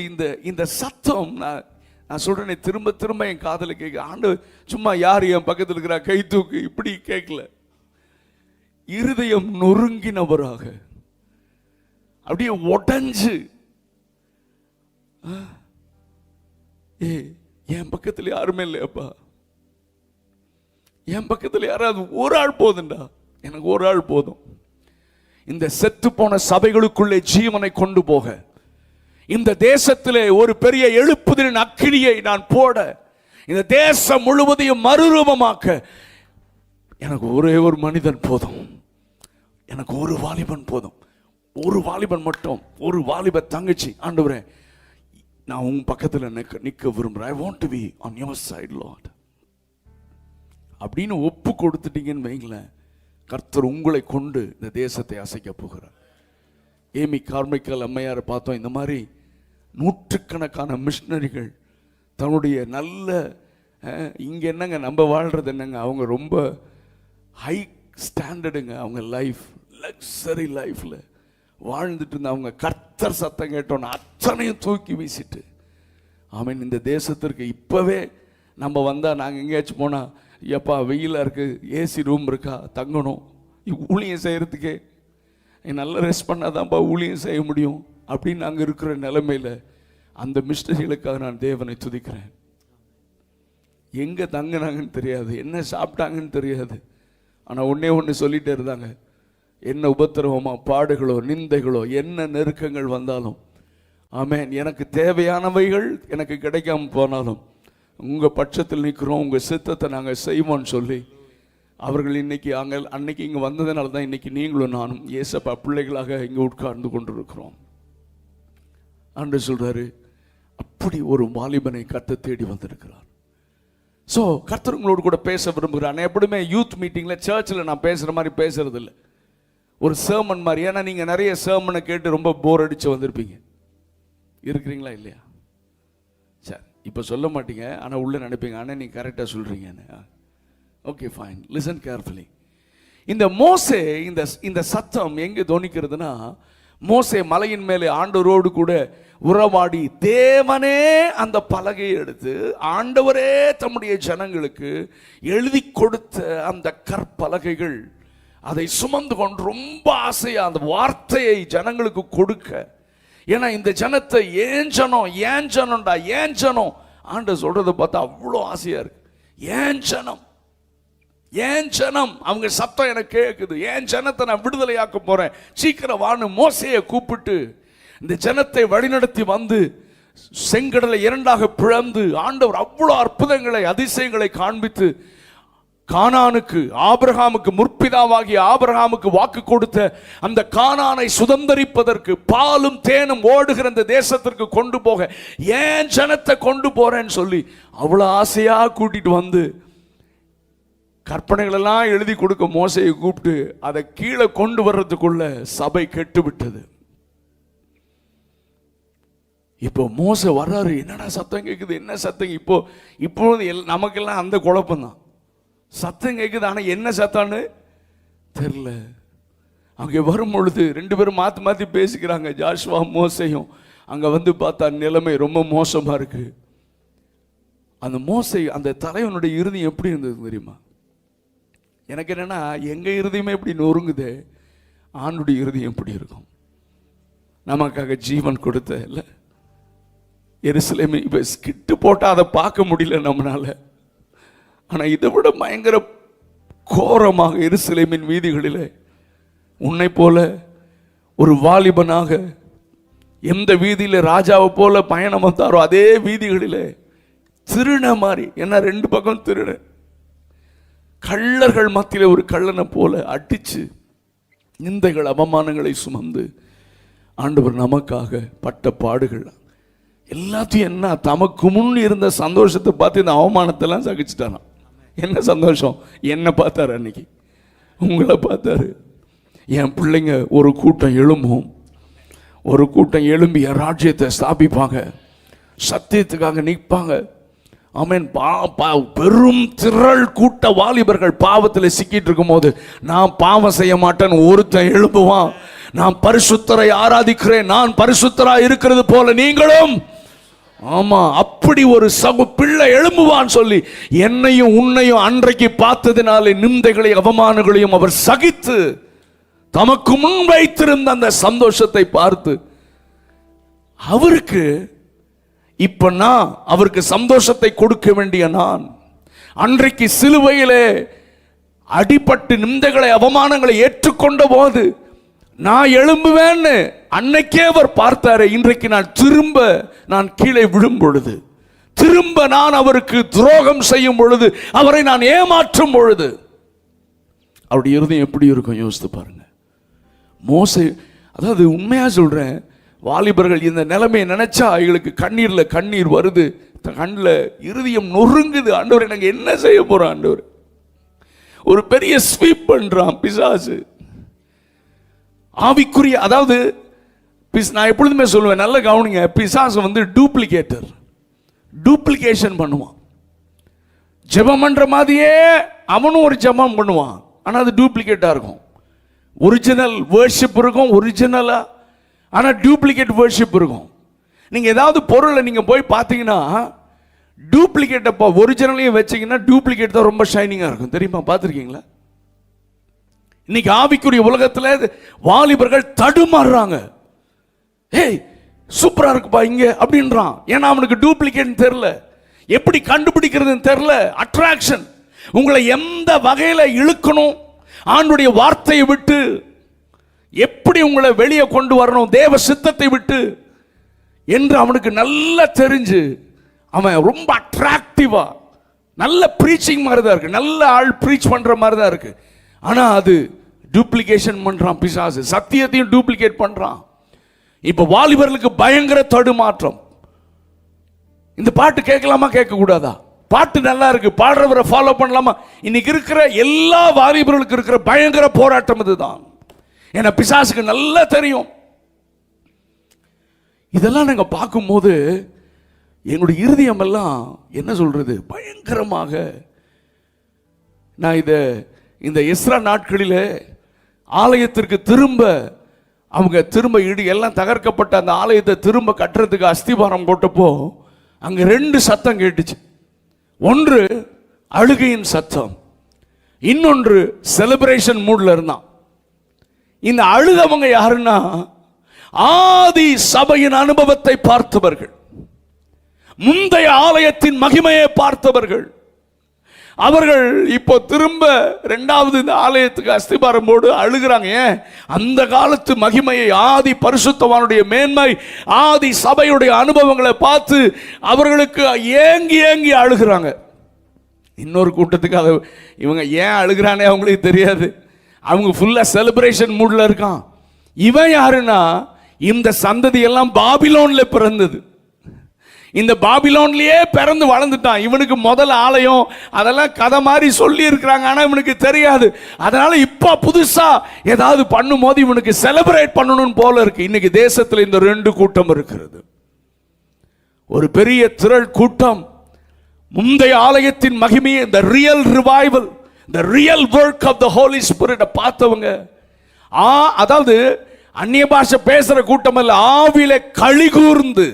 இந்த சத்தம் நான் சொல்றேனே, திரும்ப திரும்ப என் காதல கேட்க. ஆண்டவர் சும்மா யார் என் பக்கத்தில் இருக்கிறா கை தூக்கு இப்படி கேட்கல. இருதயம் நொறுங்கினவராக அப்படியே உடைஞ்சு, என் பக்கத்தில் யாருமே இல்லையாப்பா, என் பக்கத்தில் யாராவது ஒரு ஆள் போதுண்டா, எனக்கு ஒரு ஆள் போதும். இந்த செத்து போன சபைகளுக்குள்ளே ஜீவனை கொண்டு போக, இந்த தேசத்திலே ஒரு பெரிய எழுப்புதலின் அக்கினியை நான் போட, இந்த தேசம் முழுவதையும் மறுரூபமாக்க எனக்கு ஒரே ஒரு மனிதன் போதும். எனக்கு ஒரு வாலிபன் போதும். ஒரு வாலிபன் மட்டும், ஒரு வாலிப தங்கச்சி. ஆண்டவரே, நான் உன் பக்கத்தில் நிற்க விரும்புகிறேன். I want to be on your side, Lord. அப்படின்னு ஒப்பு கொடுத்துட்டீங்கன்னு வைங்களேன், கர்த்தர் உங்களை கொண்டு இந்த தேசத்தை அசைக்க போகிறார். ஏமி கார்மைக்கல் அம்மையாரை பார்த்தோம். இந்த மாதிரி நூற்றுக்கணக்கான மிஷனரிகள் தன்னுடைய நல்ல, இங்கே என்னங்க நம்ம வாழ்கிறது என்னங்க, அவங்க ரொம்ப ஹை ஸ்டாண்டர்டுங்க. அவங்க லைஃப் லக்ஸரி லைஃப்பில் வாழ்ந்துட்டு இருந்த அவங்க கர்த்தர் சத்தம் கேட்டோன்னு அத்தனையும் தூக்கி வீசிட்டு, ஆமீன், இந்த தேசத்திற்கு இப்போவே நம்ம வந்தால், நாங்கள் எங்கேயாச்சும் போனால், எப்பா வெயிலாக இருக்குது, ஏசி ரூம் இருக்கா, தங்கணும், ஊழியம் செய்கிறதுக்கே நல்ல ரெஸ்ட் பண்ணாதான்ப்பா ஊழியம் செய்ய முடியும் அப்படின்னு நாங்கள் இருக்கிற நிலைமையில் அந்த மிஸ்டரிகளுக்காக நான் தேவனை துதிக்கிறேன். எங்கே தங்கினாங்கன்னு தெரியாது, என்ன சாப்பிட்டாங்கன்னு தெரியாது. ஆனால் ஒன்று சொல்லிகிட்டே இருந்தாங்க, என்ன உபத்திரவமோ, பாடுகளோ, நிந்தைகளோ, என்ன நெருக்கங்கள் வந்தாலும், ஆமென், எனக்கு தேவையானவைகள் எனக்கு கிடைக்காம போனாலும் உங்கள் பட்சத்தில் நிற்கிறோம், உங்கள் சித்தத்தை நாங்கள் செய்வோம்னு சொல்லி அவர்கள் இன்னைக்கு அன்னைக்கு இங்கே வந்ததுனால தான் இன்னைக்கு நீங்களும் நானும் ஏசப்பா பிள்ளைகளாக இங்கே உட்கார்ந்து கொண்டிருக்கிறோம். ஆண்டு சொல்றாரு, அப்படி ஒரு வாலிபனை கர்த்தர் தேடி வந்திருக்கிறார். ஸோ கர்த்தர் உங்களோடு கூட பேச விரும்புகிறார். நான் எப்படியுமே யூத் மீட்டிங்கில், சர்ச்சில் நான் பேசுகிற மாதிரி பேசுறது இல்லை, ஒரு சேர்மன் மாதிரி. ஏன்னா நீங்கள் நிறைய சேர்மனை கேட்டு ரொம்ப போர் அடித்து வந்திருப்பீங்க. இருக்கிறீங்களா இல்லையா? சரி, இப்போ சொல்ல மாட்டீங்க, ஆனால் உள்ளே நினைப்பீங்க, ஆனால் நீங்கள் கரெக்டாக சொல்கிறீங்கன்னு. Okay, fine, listen carefully. இந்த மோசே, இந்த சத்தம் எங்கே தோணிக்கிறதுனா, மோசே மலையின் மேலே ஆண்டவரோடு கூட உறவாடி, தேவனே அந்த பலகையை எடுத்து ஆண்டவரே தம்முடைய ஜனங்களுக்கு எழுதி கொடுத்த அந்த கற்பலகைகள், அதை சுமந்து கொண்டு ரொம்ப ஆசையா அந்த வார்த்தையை ஜனங்களுக்கு கொடுக்க. ஏன்னா இந்த ஜனத்தை ஏன் ஜனம் ஆண்டவர் சொல்றதை பார்த்தா அவ்வளோ ஆசையா இருக்கு. ஏன் ஜனம் அவங்க சத்தம் எனக்கு கேட்குது, ஏன் ஜனத்தை நான் விடுதலையாக்க போறேன், சீக்கிரம் வான்னு மோசேயை கூப்பிட்டு இந்த ஜனத்தை வழிநடத்தி வந்து செங்கடலை இரண்டாக பிளந்து ஆண்டவர் அவ்வளோ அற்புதங்களை, அதிசயங்களை காண்பித்து கானானுக்கு, ஆபிரகாமுக்கு, முற்பிதாவாகிய ஆபிரகாமுக்கு வாக்கு கொடுத்த அந்த கானானை சுதந்தரிப்பதற்கு, பாலும் தேனும் ஓடுகிற அந்த தேசத்திற்கு கொண்டு போக ஏன் ஜனத்தை கொண்டு போறேன்னு சொல்லி அவ்வளோ ஆசையா கூட்டிட்டு வந்து கற்பனைகள் எல்லாம் எழுதி கொடுக்க மோசையை கூப்பிட்டு அதை கீழே கொண்டு வர்றதுக்குள்ள சபை கெட்டு விட்டது. இப்போ மோசை வர்றாரு, என்னடா சத்தம் கேட்குது, என்ன சத்தம்? இப்போ நமக்கெல்லாம் அந்த குழப்பம்தான். சத்தம் கேட்குது, ஆனால் என்ன சத்தம்னு தெரியல. அங்கே வரும் பொழுது ரெண்டு பேரும் மாற்றி மாற்றி பேசிக்கிறாங்க, ஜாஷுவா மோசையும். அங்கே வந்து பார்த்தா நிலைமை ரொம்ப மோசமாக இருக்கு. அந்த மோசை, அந்த தலைவனுடைய இருதயம் எப்படி இருந்தது தெரியுமா? எனக்கு என்னன்னா, எங்க இருதயமே எப்படி நொறுங்குதே, ஆண்டுடைய இருதயம் எப்படி இருக்கும்? நமக்காக ஜீவன் கொடுத்த இல்லை எருசலேமை இப்போ ஸ்கிட்டு போட்டால் அதை பார்க்க முடியல நம்மளால. ஆனால் இதை விட பயங்கர கோரமாக எருசலேமின் வீதிகளில் உன்னை போல ஒரு வாலிபனாக எந்த வீதியில் ராஜாவை போல பயணம் வந்தாரோ அதே வீதிகளில் திருட மாதிரி, ஏன்னா ரெண்டு பக்கம் திருட, கள்ளர்கள் மத்தியில் ஒரு கள்ளனை போல அடிச்சு நிந்தைகள், அவமானங்களை சுமந்து ஆண்டவர் நமக்காக பட்ட பாடுகள் எல்லாத்தையும் என்ன தமக்கு முன் இருந்த சந்தோஷத்தை பார்த்து இந்த அவமானத்தெல்லாம் சகிச்சுட்டாராம். என்ன சந்தோஷம்? என்ன பார்த்தாரு அன்னைக்கு, உங்களை பார்த்தாரு. என் பிள்ளைங்க ஒரு கூட்டம் எழும்பும், ஒரு கூட்டம் எழும்பி என் ராஜ்யத்தை ஸ்தாபிப்பாங்க, சத்தியத்துக்காக நிற்பாங்க. ஆமென். பெரும் திரள் கூட்ட வாலிபர்கள் பாவத்தில் சிக்கிட்டு இருக்கும் போது, நான் பாவம் செய்ய மாட்டேன்னு ஒருத்தன் எழுப்புவான், நான் பரிசுத்தரை ஆராதிக்கிறேன், நான் பரிசுத்தராய் இருக்கிறது போல நீங்களும், ஆமா அப்படி ஒரு பிள்ளை எழும்புவான்னு சொல்லி என்னையும் உன்னையும் அன்றைக்கு பார்த்ததினாலே நிந்தைகளை அவமானங்களையும் அவர் சகித்து தமக்கு முன் வைத்திருந்த அந்த சந்தோஷத்தை பார்த்து அவருக்கு இப்ப நான் அவருக்கு சந்தோஷத்தை கொடுக்க வேண்டிய நான், அன்றைக்கு சிலுவையிலே அடிபட்டு நிந்தைகளை அவமானங்களை ஏற்றுக்கொண்ட போது நான் எழும்புவேன்னு அன்னைக்கே அவர் பார்த்தாரு. இன்றைக்கு நான் கீழே விழும் பொழுது, திரும்ப நான் அவருக்கு துரோகம் செய்யும் பொழுது, அவரை நான் ஏமாற்றும் பொழுது அவருடைய இருதயம் எப்படி இருக்கும் யோசித்து பாருங்க. மோசே, அதாவது உண்மையா சொல்றேன், வாலிபர்கள் இந்த நிலைமையை நினைச்சா அவங்களுக்கு கண்ணீர்ல கண்ணீர் வருது, கண்ணில் இருதயம் நொறுங்குது. ஆண்டவரே நாங்கள் என்ன செய்ய போறோம் ஆண்டவர்? ஒரு பெரிய ஸ்வீப் பண்றான் பிசாசு ஆவிக்குரிய. அதாவது நான் எப்பொழுதுமே சொல்லுவேன், நல்ல கவனிங்க, பிசாசு வந்து டூப்ளிகேஷன் பண்ணுவான். ஜெபம் பண்ற மாதிரியே அவனும் ஒரு ஜெபம் பண்ணுவான், ஆனால் அது டூப்ளிகேட்டா இருக்கும். ஒரிஜினல் வர்ஷிப் இருக்கும் ஒரிஜினலா, ஆனால் டூப்ளிகேட் வர்ஷிப் இருக்கும். நீங்கள் ஏதாவது பொருளை நீங்கள் போய் பார்த்தீங்கன்னா டூப்ளிகேட்டை ஒரிஜினலையும் வச்சிங்கன்னா டூப்ளிகேட் தான் ரொம்ப ஷைனிங்காக இருக்கும். தெரியுமா? பார்த்துருக்கீங்களா? இன்னைக்கு ஆவிக்குரிய உலகத்தில் வாலிபர்கள் தடுமாறுறாங்க. ஏய் சூப்பராக இருக்குப்பா இங்க அப்படின்றான். ஏன்னா அவனுக்கு டூப்ளிகேட் தெரியல, எப்படி கண்டுபிடிக்கிறதுன்னு தெரியல. அட்ராக்ஷன், உங்களை எந்த வகையில் இழுக்கணும், ஆண்டுடைய வார்த்தையை விட்டு எப்படி உங்களை வெளியே கொண்டு வரணும், தேவ சித்தத்தை விட்டு என்று அவனுக்கு நல்லா தெரிஞ்சு அவன் ரொம்ப அட்ராக்டிவா, நல்ல ப்ரீச்சிங் மாதிரி தான் இருக்கு, நல்ல ஆள் ப்ரீச் பண்ற மாதிரி தான் இருக்கு. ஆனா அது டூப்ளிகேஷன் பண்றான் பிசாசு, சத்தியத்தையும் டூப்ளிகேட் பண்றான். இப்ப வாலிபர்களுக்கு பயங்கர தடுமாற்றம். இந்த பாட்டு கேட்கலாமா கேட்க கூடாதா? பாட்டு நல்லா இருக்கு, பாடுறவரை ஃபாலோ பண்ணலாமா? இன்னைக்கு இருக்கிற எல்லா வாலிபர்களுக்கு இருக்கிற பயங்கர போராட்டம் இதுதான். ஏன்னா பிசாசுக்கு நல்லா தெரியும். இதெல்லாம் நாங்க பார்க்கும்போது எங்களுடைய இருதயம் எல்லாம் என்ன சொல்றது, பயங்கரமாக. நான் இந்த எஸ்ரா நாட்களிலே ஆலயத்திற்கு திரும்ப இடி எல்லாம் தகர்க்கப்பட்ட அந்த ஆலயத்தை திரும்ப கட்டுறதுக்கு அஸ்திபாரம் போட்டப்போ அங்க 2 சத்தம் கேட்டுச்சு. ஒன்று அழுகையின் சத்தம், இன்னொன்று செலிப்ரேஷன் மூட்ல இருந்தான். இந்த அழுதவங்க யாருன்னா ஆதி சபையின் அனுபவத்தை பார்த்தவர்கள், முந்தைய ஆலயத்தின் மகிமையை பார்த்தவர்கள். அவர்கள் இப்போ திரும்ப 2வது இந்த ஆலயத்துக்கு அஸ்திபாரம் போடு அழுகிறாங்க. அந்த காலத்து மகிமையை, ஆதி பரிசுத்தவானுடைய மேன்மை, ஆதி சபையுடைய அனுபவங்களை பார்த்து அவர்களுக்கு ஏங்கி ஏங்கி அழுகிறாங்க. இன்னொரு கூட்டத்துக்கு அதை இவங்க ஏன் அழுகிறானே அவங்களுக்கு தெரியாது. அவங்க ஃபுல்லா செலிப்ரேஷன் மூட்ல இருக்கான். இவன் யாருன்னா இந்த சந்ததி எல்லாம் பாபிலோன்ல பிறந்தது, இந்த பாபிலோன்லயே பிறந்து வளர்ந்துட்டான். இவனுக்கு முதல் ஆலயம் அதெல்லாம் கதை மாதிரி சொல்லி இருக்கிறாங்க, ஆனா இவனுக்கு தெரியாது. அதனால இப்ப புதுசா ஏதாவது பண்ணும் போது இவனுக்கு செலிப்ரேட் பண்ணணும் போல இருக்கு. இன்னைக்கு தேசத்தில் இந்த 2 கூட்டம் இருக்கிறது. ஒரு பெரிய திரள் கூட்டம் முந்தைய ஆலயத்தின் மகிமையை, the real revival, the real work of the Holy Spirit பார்த்தவங்க. அதாவது அந்நிய பாஷை பேசுற கூட்டம் அல்ல, ஆவில களிகூர்ந்து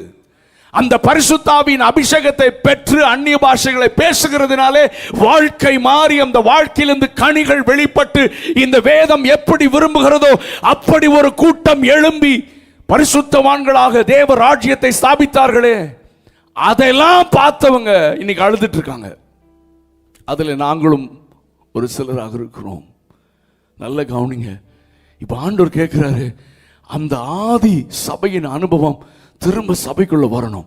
அந்த பரிசுத்தாவின் அபிஷேகத்தை பெற்று அந்நிய பாஷைகளை பேசுகிறதுனாலே வாழ்க்கை மாறி அந்த வாழ்க்கையிலிருந்து கனிகள் வெளிப்பட்டு இந்த வேதம் எப்படி விரும்புகிறதோ அப்படி ஒரு கூட்டம் எழும்பி பரிசுத்தவான்களாக தேவ ராஜ்யத்தை ஸ்தாபித்தார்களே, அதெல்லாம் பார்த்தவங்க இன்னைக்கு அழுதுட்டு இருக்காங்க. அதுல நாங்களும் ஒரு சிலராக இருக்கிறோம். நல்ல கவனிங்க. இப்ப ஆண்டவர் கேட்கிறாரு, அந்த ஆதி சபையின் அனுபவம் திரும்ப சபைக்குள்ள வரணும்.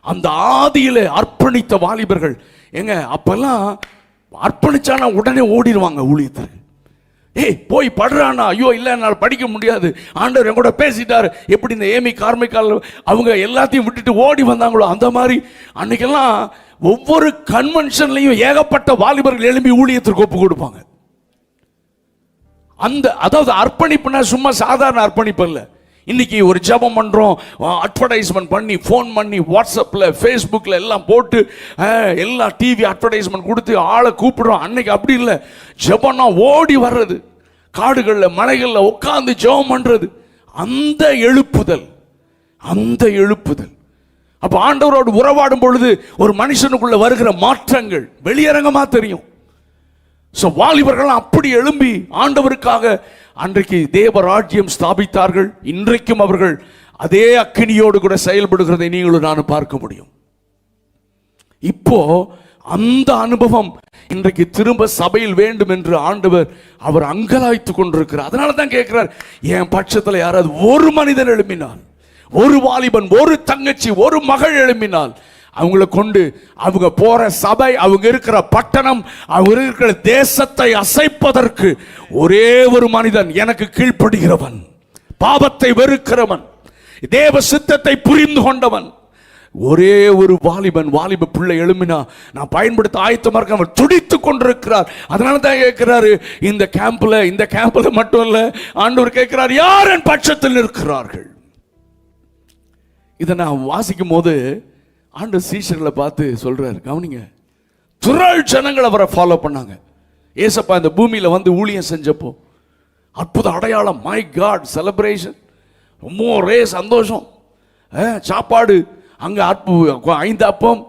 அந்த ஆதியில அர்ப்பணித்த வாலிபர்கள் எங்க அப்பெல்லாம் அர்ப்பணிச்சானா உடனே ஓடிடுவாங்க ஊழியத்துக்கு. ஏய் போய் படுறானா, ஐயோ இல்லை என்னால் படிக்க முடியாது, ஆண்டவர் என் கூட பேசிட்டாரு. எப்படி இந்த ஏமி கார்மிக்கால் அவங்க எல்லாத்தையும் விட்டுட்டு ஓடி வந்தாங்களோ அந்த மாதிரி அன்னைக்கெல்லாம் ஒவ்வொரு கன்வென்ஷன்லையும் ஏகப்பட்ட வாலிபர்கள் எழும்பி ஊழியத்திற்கு ஒப்பு கொடுப்பாங்க. அதாவது அர்ப்பணிப்புனா சும்மா சாதாரண அர்ப்பணிப்பு இல்லை. இன்னைக்கு ஒரு ஜெபம் பண்றோம், அட்வர்டைஸ்மெண்ட் பண்ணி, ஃபோன் பண்ணி, வாட்ஸ்அப்ல, ஃபேஸ்புக்ல எல்லாம் போட்டு எல்லா டிவி அட்வர்டைஸ்மெண்ட் கொடுத்து ஆளை கூப்பிடுறோம். அன்னைக்கு அப்படி இல்லை. ஜெபம்னா ஓடி வர்றது, காடுகள்ல மலைகள்ல உட்கார்ந்து ஜெபம் பண்றது, அந்த எழுப்புதல். அப்ப ஆண்டவரோடு உறவாடும் பொழுது ஒரு மனுஷனுக்குள்ள வருகிற மாற்றங்கள் வெளியரங்கமா தெரியும். வாலிபர்கள் அப்படி எழும்பி ஆண்டவருக்காக அன்றைக்கு தேவ ராஜ்யம் ஸ்தாபித்தார்கள். இன்றைக்கும் அவர்கள் அதே அக்கினியோடு கூட செயல்படுகிறதை நீங்களும் நானும் பார்க்க முடியும். இப்போ அந்த அனுபவம் இன்றைக்கு திரும்ப சபையில் வேண்டும் என்று ஆண்டவர் அவர் அங்கலாய்த்து கொண்டிருக்கிறார். அதனால தான் கேட்கிறார், என் பட்சத்தில் யாராவது ஒரு மனிதன் எழுப்பினால், ஒரு வாலிபன், ஒரு தங்கச்சி, ஒரு மகள் எழுப்பினால், அவங்கள கொண்டு அவங்க போற சபை, அவங்க இருக்கிற பட்டணம், அவங்க இருக்கிற தேசத்தை அசைப்பதற்கு ஒரே ஒரு மனிதன், எனக்கு கீழ்ப்படுகிறவன், பாவத்தை வெறுக்கிறவன், தேவ சித்தத்தை புரிந்து கொண்டவன், ஒரே ஒரு வாலிபன், வாலிப பிள்ளை எழுமினா நான் பயன்படுத்த ஆயத்தமா இருக்க. அவர் துடித்துக் கொண்டிருக்கிறார். அதனால தான் கேட்கிறாரு, இந்த கேம்ப்ல மட்டும் இல்ல, ஆண்டவர் கேட்கிறார், யார் என் பட்சத்தில் இருக்கிறார்கள். இதை நான் வாசிக்கும் போது ஆண்டவர் சீஷர்களை பார்த்து சொல்றாரு, கவனிங்க, திரள் ஜனங்கள் அவரை ஃபாலோ பண்ணாங்க. ஏசப்பா இந்த பூமியில வந்து ஊழியம் செஞ்சப்போ அற்புத அடையாளம், மை காட், செலிப்ரேஷன், ரொம்ப ஒரே சந்தோஷம், சாப்பாடு அங்க 5 அப்பம்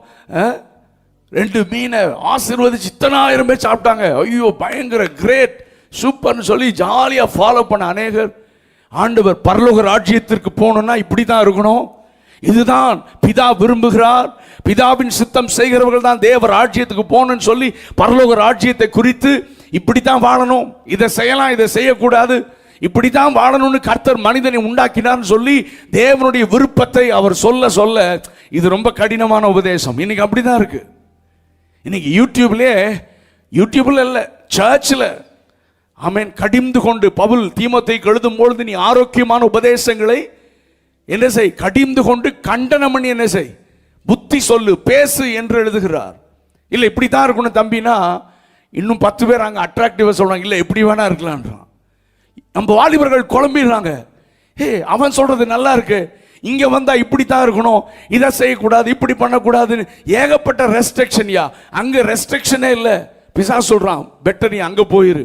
2 மீனை ஆசீர்வதிச்சு இத்தனை ஆயிரம் பேர் சாப்பிட்டாங்க. ஐயோ பயங்கர கிரேட் சூப்பர்னு சொல்லி ஜாலியா ஃபாலோ பண்ண அநேகர். ஆண்டவர் பரலோக ராஜ்யத்திற்கு போகணும்னா இப்படி தான் இருக்கணும், இதுதான் பிதா விரும்புகிறார், பிதாவின் சித்தம் செய்கிறவர்கள் தான் தேவ ராஜ்யத்துக்கு போகணும்னு சொல்லி பரலோக ராஜ்யத்தை குறித்து இப்படித்தான் வாழணும், இதை செய்யலாம், இதை செய்யக்கூடாது, இப்படித்தான் வாழணும்னு கர்த்தர் மனிதனை உண்டாக்கினார்னு சொல்லி தேவனுடைய விருப்பத்தை அவர் சொல்ல சொல்ல இது ரொம்ப கடினமான உபதேசம். இன்னைக்கு அப்படிதான் இருக்கு. இன்னைக்கு யூடியூப்ல இல்ல, சர்ச்சில் ஆமென் கடிந்து கொண்டு பவுல் தீமோத்தேயுக்கு எழுதும் பொழுது, நீ ஆரோக்கியமான உபதேசங்களை என்ன செய், கடிந்து கொண்டு கண்டனம் பண்ணி என்ன செய், புத்தி சொல்லு, பேசு என்று எழுதுகிறார். இல்லை இப்படித்தான் இருக்கணும் தம்பினா இன்னும் 10 பேர் அங்கே அட்ராக்டிவா சொல்றாங்க, இல்லை எப்படி வேணா இருக்கலான்றான். நம்ம வாலிபர்கள் குழம்பிடுறாங்க, அவன் சொல்றது நல்லா இருக்கு, இங்க வந்தா இப்படித்தான் இருக்கணும், இதை செய்யக்கூடாது, இப்படி பண்ணக்கூடாதுன்னு ஏகப்பட்ட ரெஸ்ட்ரிக்ஷன். அங்க ரெஸ்ட்ரிக்ஷனே இல்லை, பிசாசு சொல்றான் பெட்டர் நீ அங்க போயிரு.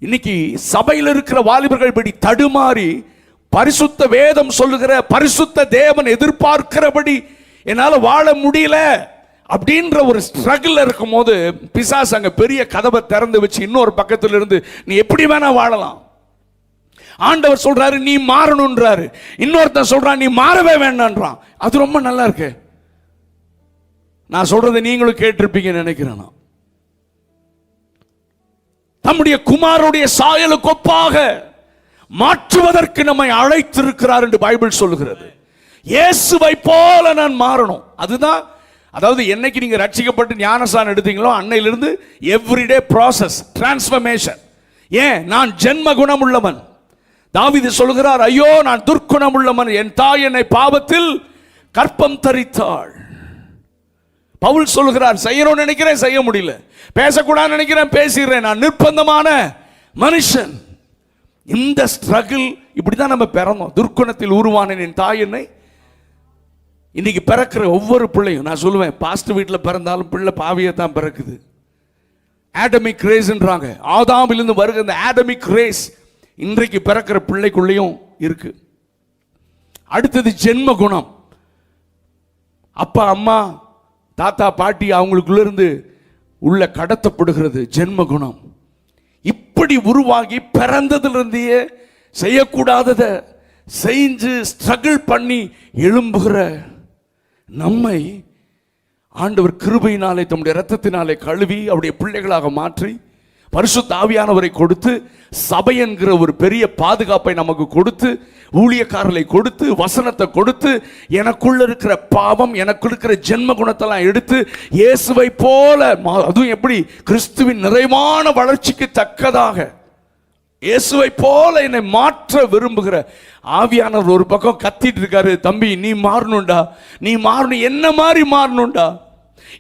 இன்னைக்கு சபையில் இருக்கிற வாலிபர்கள் இப்படி தடுமாறி பரிசுத்த வேதம் சொல்லுகிற பரிசுத்த தேவன் எதிர்பார்க்கிறபடி என்னால வாழ முடியல அப்படின்ற ஒரு ஸ்ட்ரகிள் இருக்கும் போது பிசாசு அங்க பெரிய கதவை திறந்து வச்சு இன்னொரு பக்கத்துல இருந்து நீ எப்படி வேணா வாழலாம். ஆண்டவர் சொல்றாரு நீ மாறணும்ன்றாரு, இன்னொருத்தன் சொல்றான் நீ மாறவே வேண்டான்றான். அது ரொம்ப நல்லா இருக்கு. நான் சொல்றதை நீங்களும் கேட்டிருப்பீங்கன்னு நினைக்கிறேன். நம்முடைய குமாரனுடைய சாயலுக்கு ஒப்பாக மாற்றுவதற்கு நம்மை அழைத்திருக்கிறார் என்று பைபிள் சொல்லுகிறது. இயேசுவை போல நான் மாறணும். அதுதான், அதாவது என்னைக்கு நீங்க ரட்சிக்கப்பட்டு ஞானஸ்நானம் எடுத்தீங்களோ அன்னையிலிருந்து எவ்ரிடே ப்ராசஸ் டிரான்ஸ்ஃபர்மேஷன். ஏன், நான் ஜென்ம குணம் உள்ளவன். தாவீது சொல்கிறார், ஐயோ நான் துர்க்குணம் உள்ளவன், என் தாய் என்னை பாவத்தில் கற்பம் தரித்தாள். பவுல் சொல்கிறார், செய்யணும்னு நினைக்கிறேன் செய்ய முடியல, பேசக்கூடாது நினைக்கிறேன் பேசிடுறேன், நான் நிர்பந்தமான மனுஷன். இந்த ஸ்ட்ரகிள் இப்படிதான் நம்ம பிறந்தோம். துர்க்குணத்தில் உருவான என் தாய் என்னை. இன்னைக்கு பிறக்கிற ஒவ்வொரு பிள்ளையும் நான் சொல்லுவேன், பாஸ்ட் வீட்டில் பிறந்தாலும் பிள்ளை பாவியை தான் பிறக்குது. ஆடமிக் ரேஸ்ன்றாங்க, ஆதாமிலிருந்து வருகிற இந்த ஆடமிக் ரேஸ் இன்றைக்கு பிறக்கிற பிள்ளைக்குள்ளேயும் இருக்கு. அடுத்தது ஜென்ம குணம். அப்பா அம்மா தாத்தா பாட்டி அவங்களுக்குள்ள இருந்து உள்ள கடத்தப்படுகிறது ஜென்ம குணம். இப்படி உருவாகி பிறந்ததிலிருந்தே செய்யக்கூடாததை செஞ்சு ஸ்ட்ரகிள் பண்ணி எழும்புகிற நம்மை ஆண்டவர் கிருபையினாலே தம்முடைய இரத்தத்தினாலே கழுவி அவருடைய பிள்ளைகளாக மாற்றி பரிசுத்த ஆவியானவரை கொடுத்து சபை என்கிற ஒரு பெரிய பாதுகாப்பை நமக்கு கொடுத்து ஊழியக்காரர்களை கொடுத்து வசனத்தை கொடுத்து எனக்குள்ள இருக்கிற பாவம் எனக்குள்ள இருக்கிற ஜென்ம குணத்தெல்லாம் எடுத்து இயேசுவை போல, அதுவும் எப்படி, கிறிஸ்துவின் நிறைவான வளர்ச்சிக்கு தக்கதாக இயேசுவை போல என்னை மாற்ற விரும்புகிற ஆவியானவர் ஒரு பக்கம் கத்திட்டு இருக்காரு, தம்பி நீ மாறணும்டா, நீ மாறணும், என்ன மாதிரி மாறணும்டா.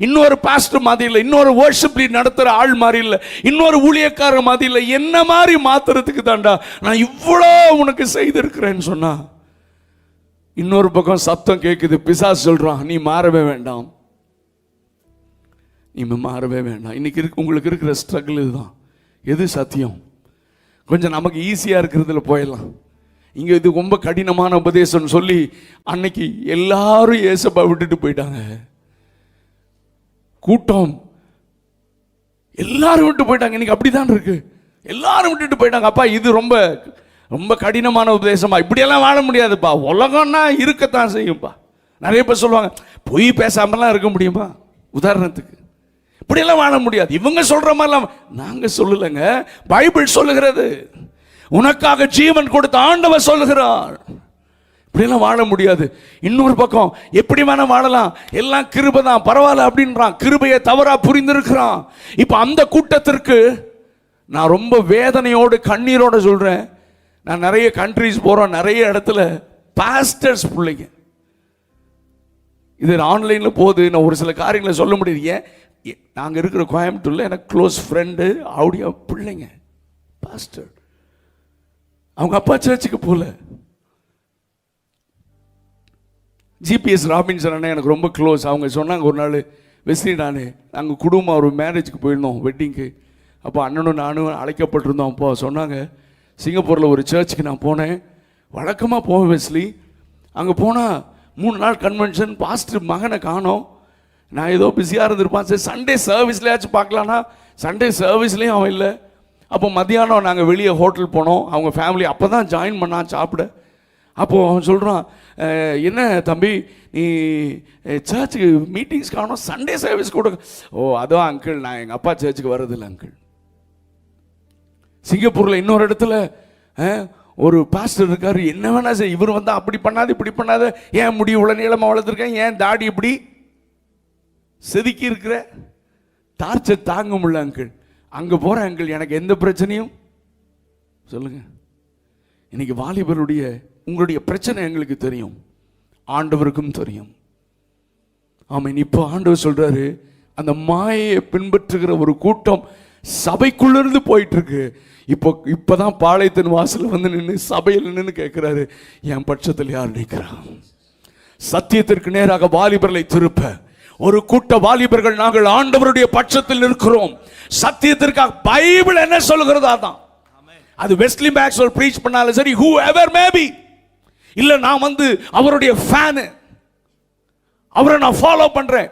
இன்னொரு பாஸ்டர் மாதிரி இல்லை, இன்னொரு வர்ஷிப் லீட் நடத்துற ஆள் மாதிரி இல்லை, இன்னொரு ஊழியக்காரர் மாதிரி இல்லை, என்ன மாதிரி மாத்துறதுக்கு தான்டா நான் இவ்வளோ உனக்கு செய்திருக்கிறேன்னு சொன்னா இன்னொரு பக்கம் சத்தம் கேட்குது, பிசாசு சொல்றான் நீ மாறவே வேண்டாம், நீ மாறவே வேண்டாம். இன்னைக்கு உங்களுக்கு இருக்கிற ஸ்ட்ரகிள் இதுதான். எது சத்தியம்? கொஞ்சம் நமக்கு ஈஸியா இருக்கிறதுல போயிடலாம். இங்க இது ரொம்ப கடினமான உபதேசம் சொல்லி அன்னைக்கு எல்லாரும் ஏசப்பா விட்டுட்டு போயிட்டாங்க. கூட்டம் எல்லாரும் விட்டு போயிட்டாங்க. இன்னைக்கு அப்படிதான் இருக்கு, எல்லாரும் விட்டுட்டு போயிட்டாங்க. அப்பா இது ரொம்ப ரொம்ப கடினமான உபதேசமா, இப்படியெல்லாம் வாழ முடியாதுப்பா, உலகம்னா இருக்கத்தான் செய்யும்பா. நிறைய பேர் சொல்லுவாங்க பொய் பேசாமலாம் இருக்க முடியுமா? உதாரணத்துக்கு இப்படியெல்லாம் வாழ முடியாது. இவங்க சொல்ற மாதிரிலாம் நாங்க சொல்லலைங்க, பைபிள் சொல்லுகிறது. உனக்காக ஜீவன் கொடுத்த ஆண்டவர் சொல்லுகிறார். இப்படியெல்லாம் வாழ முடியாது. இன்னொரு பக்கம் எப்படி வேணா வாழலாம், எல்லாம் கிருபை தான், பரவாயில்ல அப்படின்றான். கிருபையை தவறா புரிந்திருக்கிறான். இப்ப அந்த கூட்டத்திற்கு நான் ரொம்ப வேதனையோடு கண்ணீரோட சொல்றேன். நான் நிறைய கண்ட்ரிஸ் போறோம், நிறைய இடத்துல பாஸ்டர்ஸ் பிள்ளைங்க இது ஆன்லைன்ல போகுது. நான் ஒரு சில காரியங்களை சொல்ல முடியாது. ஏன் நாங்க இருக்கிற கோயம்புத்தூர்ல எனக்கு க்ளோஸ் ஃப்ரெண்டு அவருடைய பிள்ளைங்க பாஸ்டர். அவங்க அப்பா சர்ச்சுக்கு போல. ஜிபிஎஸ் ராபின்சன் அண்ணா எனக்கு ரொம்ப க்ளோஸ். அவங்க சொன்னாங்க ஒரு நாள் வெஸ்லி நாங்கள் குடும்பம் ஒரு மேரேஜுக்கு போயிருந்தோம், வெட்டிங்க்கு. அப்போ அண்ணனும் நானும் அழைக்கப்பட்டிருந்தோம். அப்போ சொன்னாங்க, சிங்கப்பூரில் ஒரு சர்ச்சுக்கு நான் போனேன். வழக்கமாக போவேன் வெஸ்லி. அங்கே போனால் 3 நாள் கன்வென்ஷன், பாஸ்டர் மகனை காணோம். நான் ஏதோ பிஸியாக இருந்திருப்பான். சரி சண்டே சர்வீஸ்லையாச்சும் பார்க்கலான்னா சண்டே சர்வீஸ்லேயும் அவன் இல்லை. அப்போ மத்தியானம் நாங்கள் வெளியே ஹோட்டல் போனோம். அவங்க ஃபேமிலி அப்போ தான் ஜாயின் பண்ணான் சாப்பிட. அப்போது அவன் சொல்கிறான், என்ன தம்பி நீ சர்ச்சுக்கு மீட்டிங்ஸ் காணோம், சண்டே சர்வீஸ் கூட. ஓ அதான் அங்கிள், நான் எங்கள் அப்பா சர்ச்சுக்கு வர்றதில்லை அங்கிள். சிங்கப்பூரில் இன்னொரு இடத்துல ஒரு பாஸ்டர் இருக்கார். என்ன வேணா சார், இவர் வந்தால் அப்படி பண்ணாது இப்படி பண்ணாத, ஏன் முடி இவ்வளோ நீளமாக வளர்த்துருக்கேன், ஏன் தாடி இப்படி செதுக்கி இருக்கிற, டார்ச்சர் தாங்க முடியல அங்கிள். அங்கே போகிற அங்கிள் எனக்கு எந்த பிரச்சனையும் சொல்லுங்க. இன்னைக்கு வாலிபருடைய உங்களுடைய பிரச்சனை எங்களுக்கு தெரியும், ஆண்டவருக்கும் தெரியும். ஆமாம். இப்போ ஆண்டவர் சொல்றாரு, அந்த மாயையை பின்பற்றுகிற ஒரு கூட்டம் சபைக்குள்ளிருந்து போயிட்டு இருக்கு. இப்பதான் பாளையத்தின் வாசல் வந்து நின்று சபையில் நின்று கேட்கிறாரு, என் பட்சத்தில் யார் நிற்கிறான்? சத்தியத்திற்கு நேராக வாலிபர்களை திருப்ப ஒரு கூட்ட வாலிபர்கள் நாங்கள் ஆண்டவருடைய பட்சத்தில் இருக்கிறோம். சத்தியத்திற்காக பைபிள் என்ன சொல்லுகிறதா தான். அது வெஸ்லி மேக்ஸ்வெல் பிரீச் பண்ணாலும் சரி, who ever may be, இல்ல நான் வந்து அவருடைய ஃபேன், அவரை நான் ஃபாலோ பண்றேன்.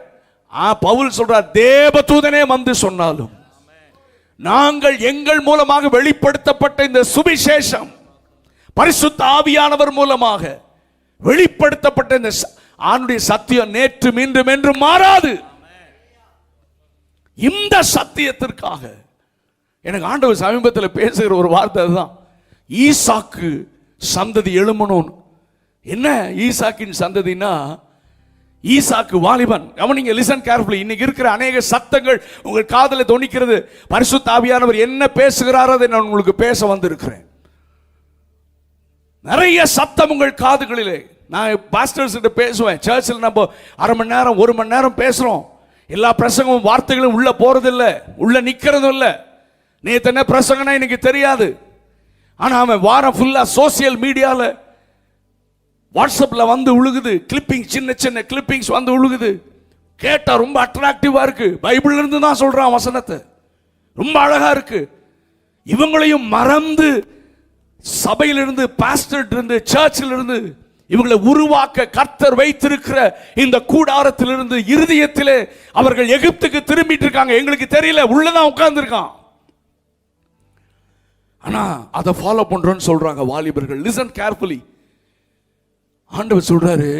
பவுல் சொல்றார், தேவதூதனே வந்து சொன்னாலும் நாங்கள் எங்கள் மூலமாக வெளிப்படுத்தப்பட்ட இந்த சுவிசேஷம், பரிசுத்த ஆவியானவர் மூலமாக வெளிப்படுத்தப்பட்ட இந்த ஆண்டுடைய சத்தியம் நேற்று மீண்டும் என்று மாறாது. இந்த சத்தியத்திற்காக எனக்கு ஆண்டவர் சமீபத்தில் பேசுகிற ஒரு வார்த்தை அதுதான், ஈசாக்கு சந்ததி எழுமணும். என்ன ஈசாக்கின் சந்ததினா, ஈசாக்கு வாலிபன். கவனிங்க, லிசன் கேர்ஃபுல்லி. இன்னைக்கு இருக்கிற அநேக சத்தங்கள் உங்கள் காதல தொனிக்கிறது. பரிசுத்த ஆவியானவர் என்ன பேசுகிறாரோ அதை நான் உங்களுக்கு பேச வந்திருக்கிறேன். நிறைய சத்தம் உங்கள் காதுகளிலே. நான் பாஸ்டர்ஸ் கிட்ட பேசுவேன். சர்ச்சில் நம்ம 1/2 மணி நேரம் 1 மணி நேரம் பேசுறோம். எல்லா பிரசங்கமும் வார்த்தைகளும் உள்ள போறதில்லை, உள்ள நிக்கிறதும் இல்லை. நேற்று என்ன பிரசங்கனா எனக்கு தெரியாது. ஆனா அவன் வாரம் ஃபுல்லா சோசியல் மீடியால வாட்ஸ்அப்ல வந்து உழுகுது, கிளிப்பிங், சின்ன சின்ன கிளிப்பிங்ஸ் வந்து உழுகுது. கேட்டா ரொம்ப அட்ராக்டிவா இருக்கு. பைபிள்ல இருந்து தான் சொல்றான் வசனத்தை, ரொம்ப அழகா இருக்கு. இவங்களையும் மறந்து சபையிலிருந்து, பாஸ்டர் இருந்து, சர்ச்சில் இருந்து இவங்களை உருவாக்க கர்த்தர் வைத்திருக்கிற இந்த கூடாரத்திலிருந்து இருதயத்திலே அவர்கள் எகிப்துக்கு திரும்பிட்டு இருக்காங்க. எங்களுக்கு தெரியல, உள்ளதான் உட்கார்ந்து இருக்கான். ஆனா அதை ஃபாலோ பண்றோம்னு சொல்றாங்க வாலிபர்கள். Listen carefully. ஆண்டவர் சொல்றாரு,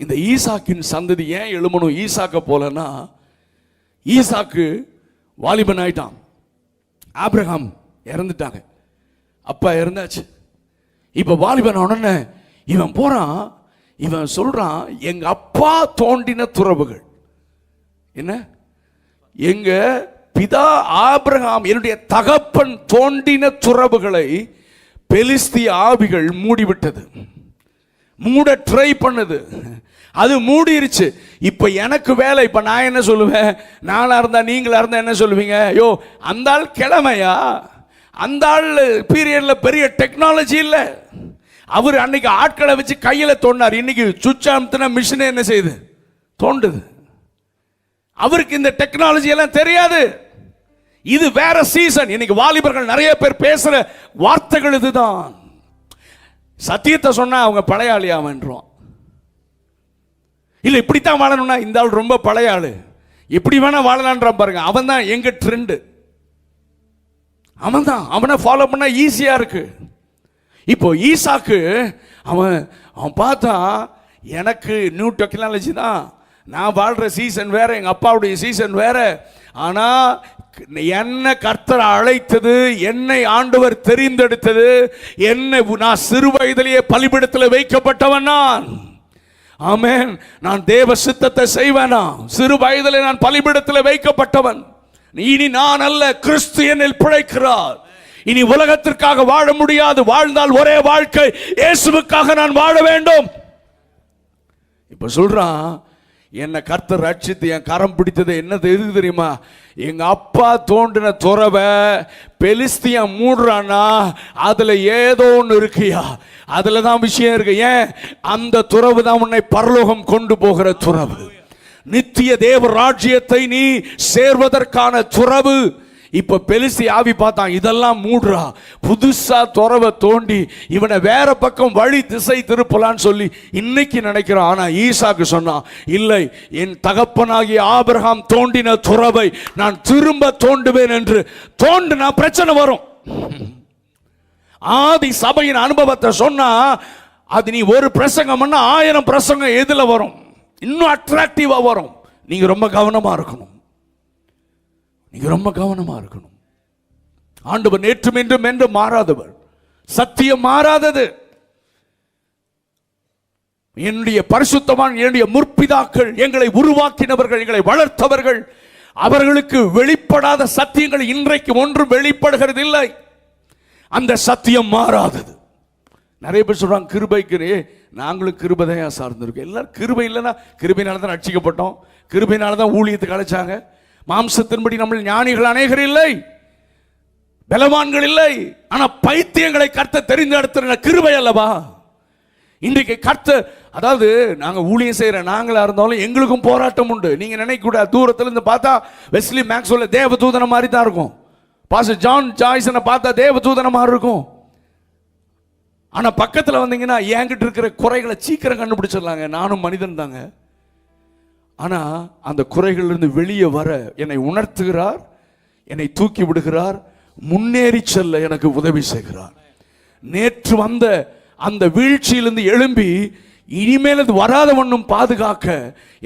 இந்த ஈசாக்கின் சந்ததி ஏன் எழுமணும் ஈசாக்க போலன்னா, ஈசாக்கு வாலிபன் ஆயிட்டான். ஆபிரகாம் இறந்துட்டாங்க, அப்பா இறந்தாச்சு. இப்ப வாலிபன் உடனே இவன் போறான். இவன் சொல்றான், எங்க அப்பா தோண்டின துறவுகள் என்ன, எங்க பிதா ஆபிரகாம் என்னுடைய தகப்பன் தோண்டின துறவுகளை பெலிஸ்திய ஆவிகள் மூடிவிட்டது. மூட ட்ரை பண்ணுது, அது மூடிருச்சு. இப்ப எனக்கு வேலை. இப்ப நான் என்ன சொல்லுவேன், நானா இருந்தா நீங்களா இருந்தா என்ன சொல்லுவீங்க? யோ அந்த ஆள் கிழமையா, அந்த ஆள் பீரியட்ல பெரிய டெக்னாலஜி இல்ல. அவர் அன்னைக்கு ஆட்களை வச்சு கையில தோண்டார், இன்னைக்கு சுவிட்ச் அமுத்தின மிஷின் என்ன செய்யுது, தோண்டுது. அவருக்கு இந்த டெக்னாலஜி எல்லாம் தெரியாது. இது வேற சீசன். இன்னைக்கு வாலிபர்கள் நிறைய பேர் பேசுற வார்த்தைகள் இதுதான். சத்தியத்தை சொன்னா அவங்க பழைய ஆளி அவன்றான். இல்ல இப்படித்தான் வாழணும்னா இந்த ஆள் ரொம்ப பழைய ஆளு, எப்படி வேணா வாழலான்றான் பாருங்க. அவன் தான் எங்க ட்ரெண்ட், அவன் தான். அவனை ஃபாலோ பண்ணா ஈஸியா இருக்கு. இப்போ ஈசாக்கு அவன் பார்த்தா எனக்கு நியூ டெக்னாலஜி தான், நான் வாழ்ற சீசன் வேற, எங்க அப்பாவுடைய சீசன் வேற. ஆனா என்ன கர்த்தர் அழைத்தது, என்னை ஆண்டவர் தெரிந்தெடுத்தது, என்னை நான் சிறு வயதிலேயே பலிபீடத்தில் வைக்கப்பட்டவன் நான். ஆமென். நான் தேவ சித்தத்தை செய்வேனா? சிறு வயதிலே நான் பலிபீடத்தில் வைக்கப்பட்டவன். இனி நான் அல்ல, கிறிஸ்து என்னில் பிழைக்கிறார். இனி உலகத்திற்காக வாழ முடியாது. வாழ்ந்தால் ஒரே வாழ்க்கை, இயேசுவுக்காக நான் வாழ வேண்டும். இப்ப சொல்றான், என்னை கர்த்தர் ரட்சித்து என் கரம் பிடித்தது என்னது எது தெரியுமா? எங்க அப்பா தோண்டின துறவை பெலிஸ்தியன் மூடுறானா, அதுல ஏதோ ஒன்று இருக்குயா, அதுல தான் விஷயம் இருக்கு. ஏன்? அந்த துறவு தான் உன்னை பரலோகம் கொண்டு போகிற துறவு. நித்திய தேவ ராஜ்யத்தை நீ சேர்வதற்கான துறவு. இப்ப பெலிஸ்தி ஆவி பார்த்தான், இதெல்லாம் மூடுறா, புதுசா துறவை தோண்டி இவனை வேற பக்கம் வழி திசை திருப்பலான்னு சொல்லி இன்னைக்கு நினைக்கிறான். ஆனா ஈசாக்கு சொன்னான், இல்லை, என் தகப்பனாகிய ஆபிரகாம் தோண்டின துறவை நான் திரும்ப தோண்டுவேன் என்று. தோண்டுனா பிரச்சனை வரும். ஆதி சபையின் அனுபவத்தை சொன்னா அது நீ ஒரு பிரசங்கம் 1000 பிரசங்கம் எதுல வரும்? இன்னும் அட்ராக்டிவா வரும். நீங்க ரொம்ப கவனமா இருக்கணும். நீங்க ரொம்ப கவனமா இருக்கணும். ஆண்டவர் நேற்றும் இன்றும் என்றும் மாறாதவர். சத்தியம் மாறாதது. என்னுடைய பரிசுத்தவான், என்னுடைய முற்பிதாக்கள், எங்களை உருவாக்கினவர்கள், எங்களை வளர்த்தவர்கள், அவர்களுக்கு வெளிப்படாத சத்தியங்கள் இன்றைக்கு ஒன்றும் வெளிப்படுகிறது இல்லை. அந்த சத்தியம் மாறாதது. நிறைய பேர் சொல்றாங்க கிருபைக்கு. நாங்களும் கிருபையா சார்ந்திருக்கோம். எல்லாரும் கிருபை இல்லைன்னா, கிருபையினால தான் ரட்சிக்கப்பட்டோம், கிருபையினால தான் ஊழியத்துக்கு அழைச்சாங்க. மாம்சத்தின்படி நம்ம ஞானிகள் அநேகர் இல்லை, பலவான்கள் இல்லை. ஆனா பைத்தியங்களை கர்த்தர் தெரிந்தெடுத்த கிருபை அல்லவா? இன்றைக்கு கர்த்தர், அதாவது நாங்க ஊழியம் செய்யற நாங்களா இருந்தாலும் எங்களுக்கும் போராட்டம் உண்டு. நீங்க நினைக்க கூடாது, தூரத்துல இருந்து பார்த்தா வெஸ்லி மேக்ஸ்வெல் தேவதூதன மாதிரி தான் இருக்கும். பாஸ்டர் ஜான் ஜாய்சனை பார்த்தா தேவதூதன மாதிரி இருக்கும். ஆனா பக்கத்துல வந்தீங்கன்னா என்கிட்ட இருக்கிற குறைகளை சீக்கிரம் கண்டுபிடிச்சிடலாங்க. நானும் மனிதன் தாங்க. ஆனா அந்த குறைகள் இருந்து வெளியே வர என்னை உணர்த்துகிறார், என்னை தூக்கி விடுகிறார், முன்னேறி செல்ல எனக்கு உதவி செய்கிறார். நேற்று வந்த அந்த வீழ்ச்சியிலிருந்து எழும்பி இனிமேல் அது வராத வண்ணம் பாதுகாக்க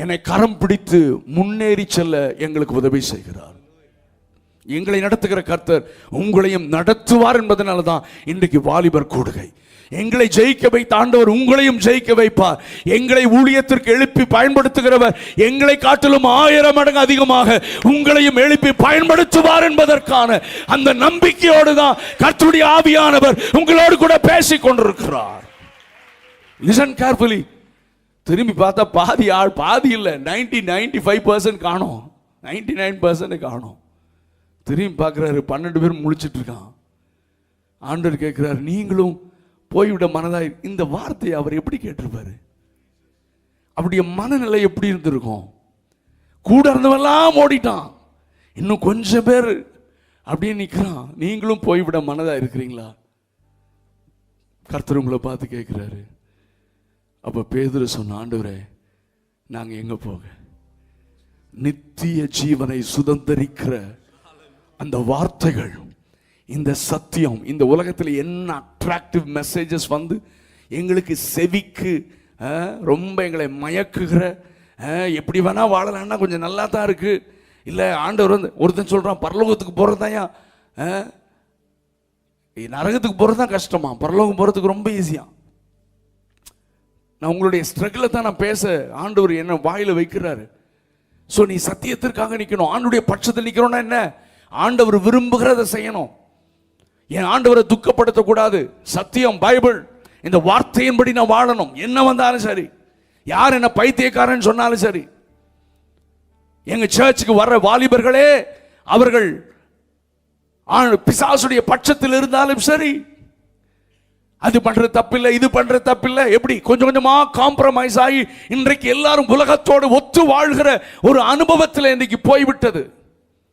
என்னை கரம் பிடித்து முன்னேறி செல்ல எங்களுக்கு உதவி செய்கிறார். எங்களை நடத்துகிற கர்த்தர் உங்களையும் நடத்துவார் என்பதனால தான் இன்றைக்கு வாலிபர் கூடுகை. எங்களை ஜெயிக்க வைத்த ஆண்டவர் உங்களையும் ஜெயிக்க வைப்பார். எங்களை ஊழியத்திற்கு எழுப்பி பயன்படுத்துகிறவர் எங்களை காட்டிலும் 1000 மடங்கு அதிகமாக உங்களையும் எழுப்பி பயன்படுத்துவார் என்பதற்கான அந்த நம்பிக்கையோடு தான் கர்த்தருடைய ஆவியானவர் உங்களோடு கூட பேசிக் கொண்டிருக்கிறார். Listen carefully. திரும்பி பார்த்தா பாதி ஆள், பாதி இல்லை, 95% காணோம், 99% காணோம். திரும்பி பார்க்கிறாரு, 12 பேர் முழிச்சிட்டு இருக்கான். ஆண்டவர் கேட்கிறார், நீங்களும் போய்விட மனதாய். இந்த வார்த்தையை அவர் எப்படி கேட்டிருப்பாரு? அவருடைய மனநிலை எப்படி இருந்திருக்கும்? கூட இருந்தவெல்லாம் ஓடிட்டான், இன்னும் கொஞ்சம் பேர் அப்படியே நிற்கிறான். நீங்களும் போய்விட மனதா இருக்கிறீங்களா? கர்த்தர் உங்களை பார்த்து கேட்கிறாரு. அப்ப பேதுரு சொன்ன, ஆண்டவரே நாங்க எங்க போக? நித்திய ஜீவனை சுதந்தரிக்கிற அந்த வார்த்தைகள், இந்த சத்தியம், இந்த உலகத்தில் என்ன அட்ராக்டிவ் மெசேஜஸ் வந்து எங்களுக்கு செவிக்கு ரொம்ப எங்களை மயக்குகிற, எப்படி வேணா வாழலாம்னா கொஞ்சம் நல்லா தான் இருக்கு. இல்லை ஆண்டவர் வந்து ஒருத்தன் சொல்றான், பரலோகத்துக்கு போறதாயா, நரகத்துக்கு போறது தான் கஷ்டமா, பரலோகம் போறதுக்கு ரொம்ப ஈஸியா. நான் உங்களுடைய ஸ்ட்ரகிளை தான் நான் பேச ஆண்டவர் என்ன வாயில வைக்கிறாரு. ஸோ நீ சத்தியத்திற்காக நிற்கணும். ஆண்டுடைய பட்சத்தில் நிற்கிறோன்னா என்ன? ஆண்டவர் விரும்புகிறத செய்யணும். என் ஆண்டவரை துக்கப்படுத்தக்கூடாது. சத்தியம், பைபிள், இந்த வார்த்தையின்படி நான் வாழணும். என்ன வந்தாலும் சரி, யார் என்ன பைத்தியக்காரன் சொன்னாலும் சரி. எங்க சர்ச்சுக்கு வர்ற வாலிபர்களே அவர்கள் பிசாசுடைய பட்சத்தில் இருந்தாலும் சரி, அது பண்றது தப்பில்லை, இது பண்றது தப்பில்லை. எப்படி கொஞ்சம் கொஞ்சமா காம்ப்ரமைஸ் ஆகி இன்றைக்கு எல்லாரும் உலகத்தோடு ஒத்து வாழ்கிற ஒரு அனுபவத்தில் இன்றைக்கு போய்விட்டது.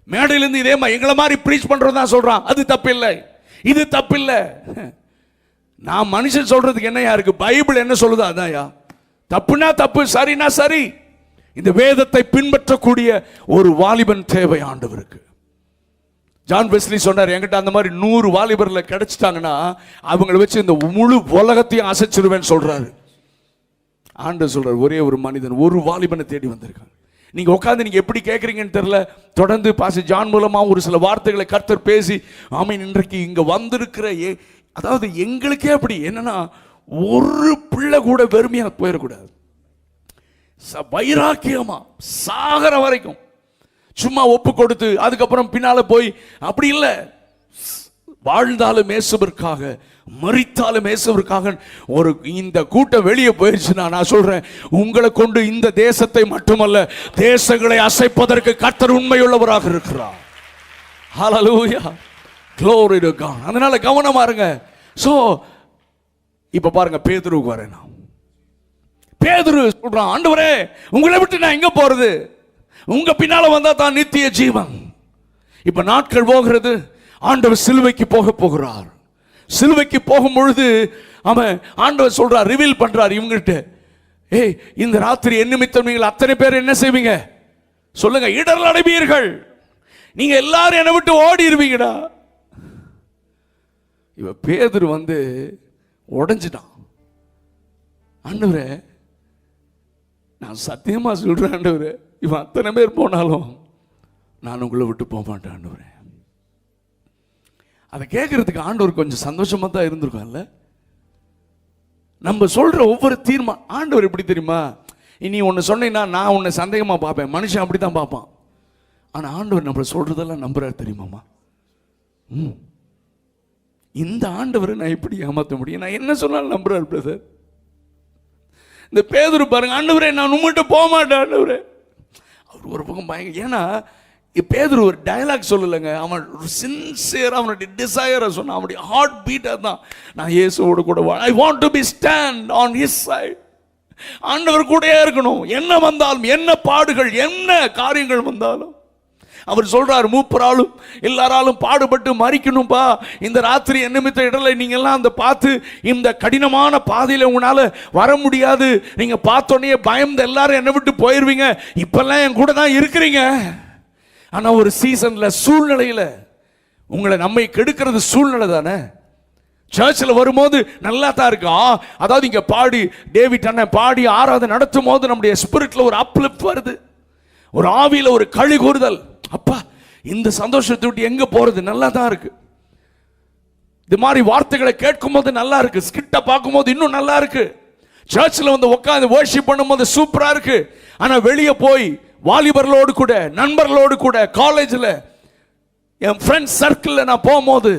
மேடையிலிருந்து இதே எங்களை மாதிரி பிரீச் பண்றதுதான் சொல்றான், அது தப்பில்லை, இது தப்பில்லை. நான் மனுஷன் சொல்றதுக்கு என்னையா இருக்கு? பைபிள் என்ன சொல்லுதோ அதான்யா. தப்புனா தப்பு, சரினா சரி. இந்த வேதத்தை பின்பற்றக்கூடிய ஒரு வாலிபன் தேவை ஆண்டவருக்கு. ஜான் வெஸ்லி சொன்னார், என்கிட்ட அந்த மாதிரி 100 வாலிபர்ல கிடைச்சிட்டாங்கன்னா அவங்களை வச்சு இந்த முழு உலகத்தையும் அசைச்சிருவேன்னு சொல்றாரு. ஆண்டவர் சொல்றார், ஒரே ஒரு மனிதன் ஒரு வாலிபனை தேடி வந்திருக்காங்க. நீங்க உட்காந்து நீங்க எப்படி கேட்குறீங்கன்னு தெரியல. தொடர்ந்து பாஸ்டர் ஜான் மூலமா ஒரு சில வார்த்தைகளை கர்த்தர் பேசி, ஆமீன், இன்றைக்கு இங்க வந்திருக்கிற அதாவது எங்களுக்கே அப்படி என்னன்னா, ஒரு பிள்ளை கூட வெறுமையா போயிடக்கூடாது. வைராக்கியமா சாகர வரைக்கும் சும்மா ஒப்பு கொடுத்து அதுக்கப்புறம் பின்னால போய் அப்படி இல்லை. வாழ்ந்தாலும் இயேசுவிற்காக, மரித்தாலும் இயேசுவிற்காக. ஒரு இந்த கூட்டம் வெளியே போயிடுச்சுன்னா நான் சொல்றேன், உங்களை கொண்டு இந்த தேசத்தை மட்டுமல்ல தேசங்களை அசைப்பதற்கு கர்த்தர் உண்மையுள்ளவராக இருக்கிறார். ஹல்லேலூயா, glory to God. அதனால கவனமா இருங்க. சோ இப்ப பாருங்க, பேதுருவுக்கு வரேன். பேதுரு சொல்றான், ஆண்டவரே உங்களை விட்டு நான் எங்க போறது? உங்க பின்னால வந்தா தான் நித்திய ஜீவன். இப்ப நாட்கள் போகிறது, ஆண்டவர் சிலுவைக்கு போகிறார். சிலுவைக்கு போகும் பொழுது அவன் ஆண்டவர் சொல்றார், ரிவீல் பண்றார் இவங்கிட்ட, ஏய் இந்த ராத்திரி என் நிமித்தம் நீங்கள் அத்தனை பேர் என்ன செய்வீங்க சொல்லுங்க? இடர்ல அடைவீர்கள். நீங்க எல்லாரும் என்னை விட்டு ஓடிடுவீங்கடா. இவ பேதுரு வந்து உடைஞ்சிட்டான். ஆண்டவரே நான் சத்தியமா சொல்றேன் ஆண்டவரே, இவன் அத்தனை பேர் போனாலும் நான் உங்களை விட்டு போக மாட்டேன் ஆண்டவரே. அதை கேட்கறதுக்கு ஆண்டவர் கொஞ்சம் சந்தோஷமா தான் இருந்திருக்கான்ல. நம்ம சொல்ற ஒவ்வொரு தீர்மானம், ஆண்டவர் எப்படி தெரியுமா, இனி ஒன்று சொன்னீங்கன்னா நான் உன்னை சந்தேகமா பார்ப்பேன், மனுஷன் அப்படி தான் பார்ப்பான். ஆனா ஆண்டவர் நம்மளை சொல்றதெல்லாம் நம்புறாரு தெரியுமாமா. இந்த ஆண்டவரை நான் எப்படி ஏமாற்ற முடியும்? நான் என்ன சொன்னாலும் நம்புறாரு பிரதர். இந்த பேதுரு பாருங்க, ஆண்டவரே நான் உங்கள்கிட்ட போக மாட்டேன் ஆண்டவரே. அவர் ஒரு பக்கம் பயங்க, ஏன்னா பேதுரு ஒரு டயலாக் சொல்லலைங்க, அவன் சின்சியர், அவனுடைய டிசையரை சொன்னான், அவனுடைய ஹார்ட் பீட்டை தான், நான் இயேசுவோட கூட I want to be stand on his side. ஆண்டவர் கூடயே இருக்கணும், என்ன வந்தாலும், என்ன பாடுகள், என்ன காரியங்கள் வந்தாலும். அவர் சொல்றார், மூப்பராலும் எல்லாராலும் பாடுபட்டு மறிக்கணும்பா. இந்த ராத்திரி என்ன நிமித்த இடலை நீங்க எல்லாம் அந்த பார்த்து இந்த கடினமான பாதையில உங்களால வர முடியாது. நீங்க பார்த்தோன்னே பயந்து எல்லாரும் என்ன விட்டு போயிருவீங்க. இப்பெல்லாம் என் கூட தான் இருக்கிறீங்க. ஆனா ஒரு சீசன்ல, சூழ்நிலையில உங்களை நம்மை கெடுக்கிறது சூழ்நிலை தானே. சர்ச்சில் வரும்போது நல்லா தான் இருக்கு. அதாவது இங்க பாடி டேவிட் அண்ணன் பாடி ஆராதனை நடத்தும் போது நம்முடைய ஸ்பிரிட்ல ஒரு அப்லிஃப்ட் வருது, ஒரு ஆவியில ஒரு களி கூறுதல். அப்பா இந்த சந்தோஷத்தை விட்டு எங்க போறது? நல்லா தான் இருக்கு. இது மாதிரி வார்த்தைகளை கேட்கும் போது நல்லா இருக்கு, ஸ்கிட்ட பார்க்கும் போது இன்னும் நல்லா இருக்கு, சர்ச்சில் வந்து உட்காந்து வர்ஷிப் பண்ணும்போது சூப்பரா இருக்கு. ஆனா வெளியே போய் வாலிபர்களோடு கூட, நண்பர்களோடு கூட, காலேஜில் என் ஃப்ரெண்ட்ஸ் சர்க்கிளில் நான் போகும்போது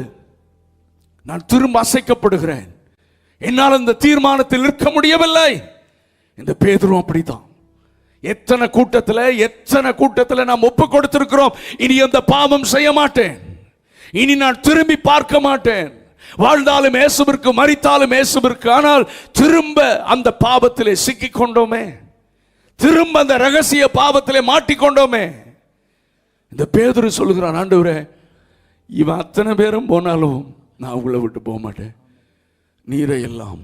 நான் திரும்ப அசைக்கப்படுகிறேன். என்னால் இந்த தீர்மானத்தில் இருக்க முடியவில்லை. இந்த பேதுரும் அப்படித்தான். எத்தனை கூட்டத்தில் நாம் ஒப்பு கொடுத்திருக்கிறோம், இனி அந்த பாவம் செய்ய மாட்டேன், இனி நான் திரும்பி பார்க்க மாட்டேன், வாழ்ந்தாலும் இயேசுவிற்கு, மரித்தாலும் இயேசுவிற்கு. ஆனால் திரும்ப அந்த பாவத்திலே சிக்கிக் கொண்டோமே, திரும்ப அந்த ரகசிய பாவத்திலே மாட்டிக்கொண்டோமே. இந்த பேதுரு சொல்லுகிறான், ஆண்டவரே இவன் அத்தனை பேரும் போனாலும் நான் உங்களை விட்டு போக மாட்டேன், நீரை எல்லாம்.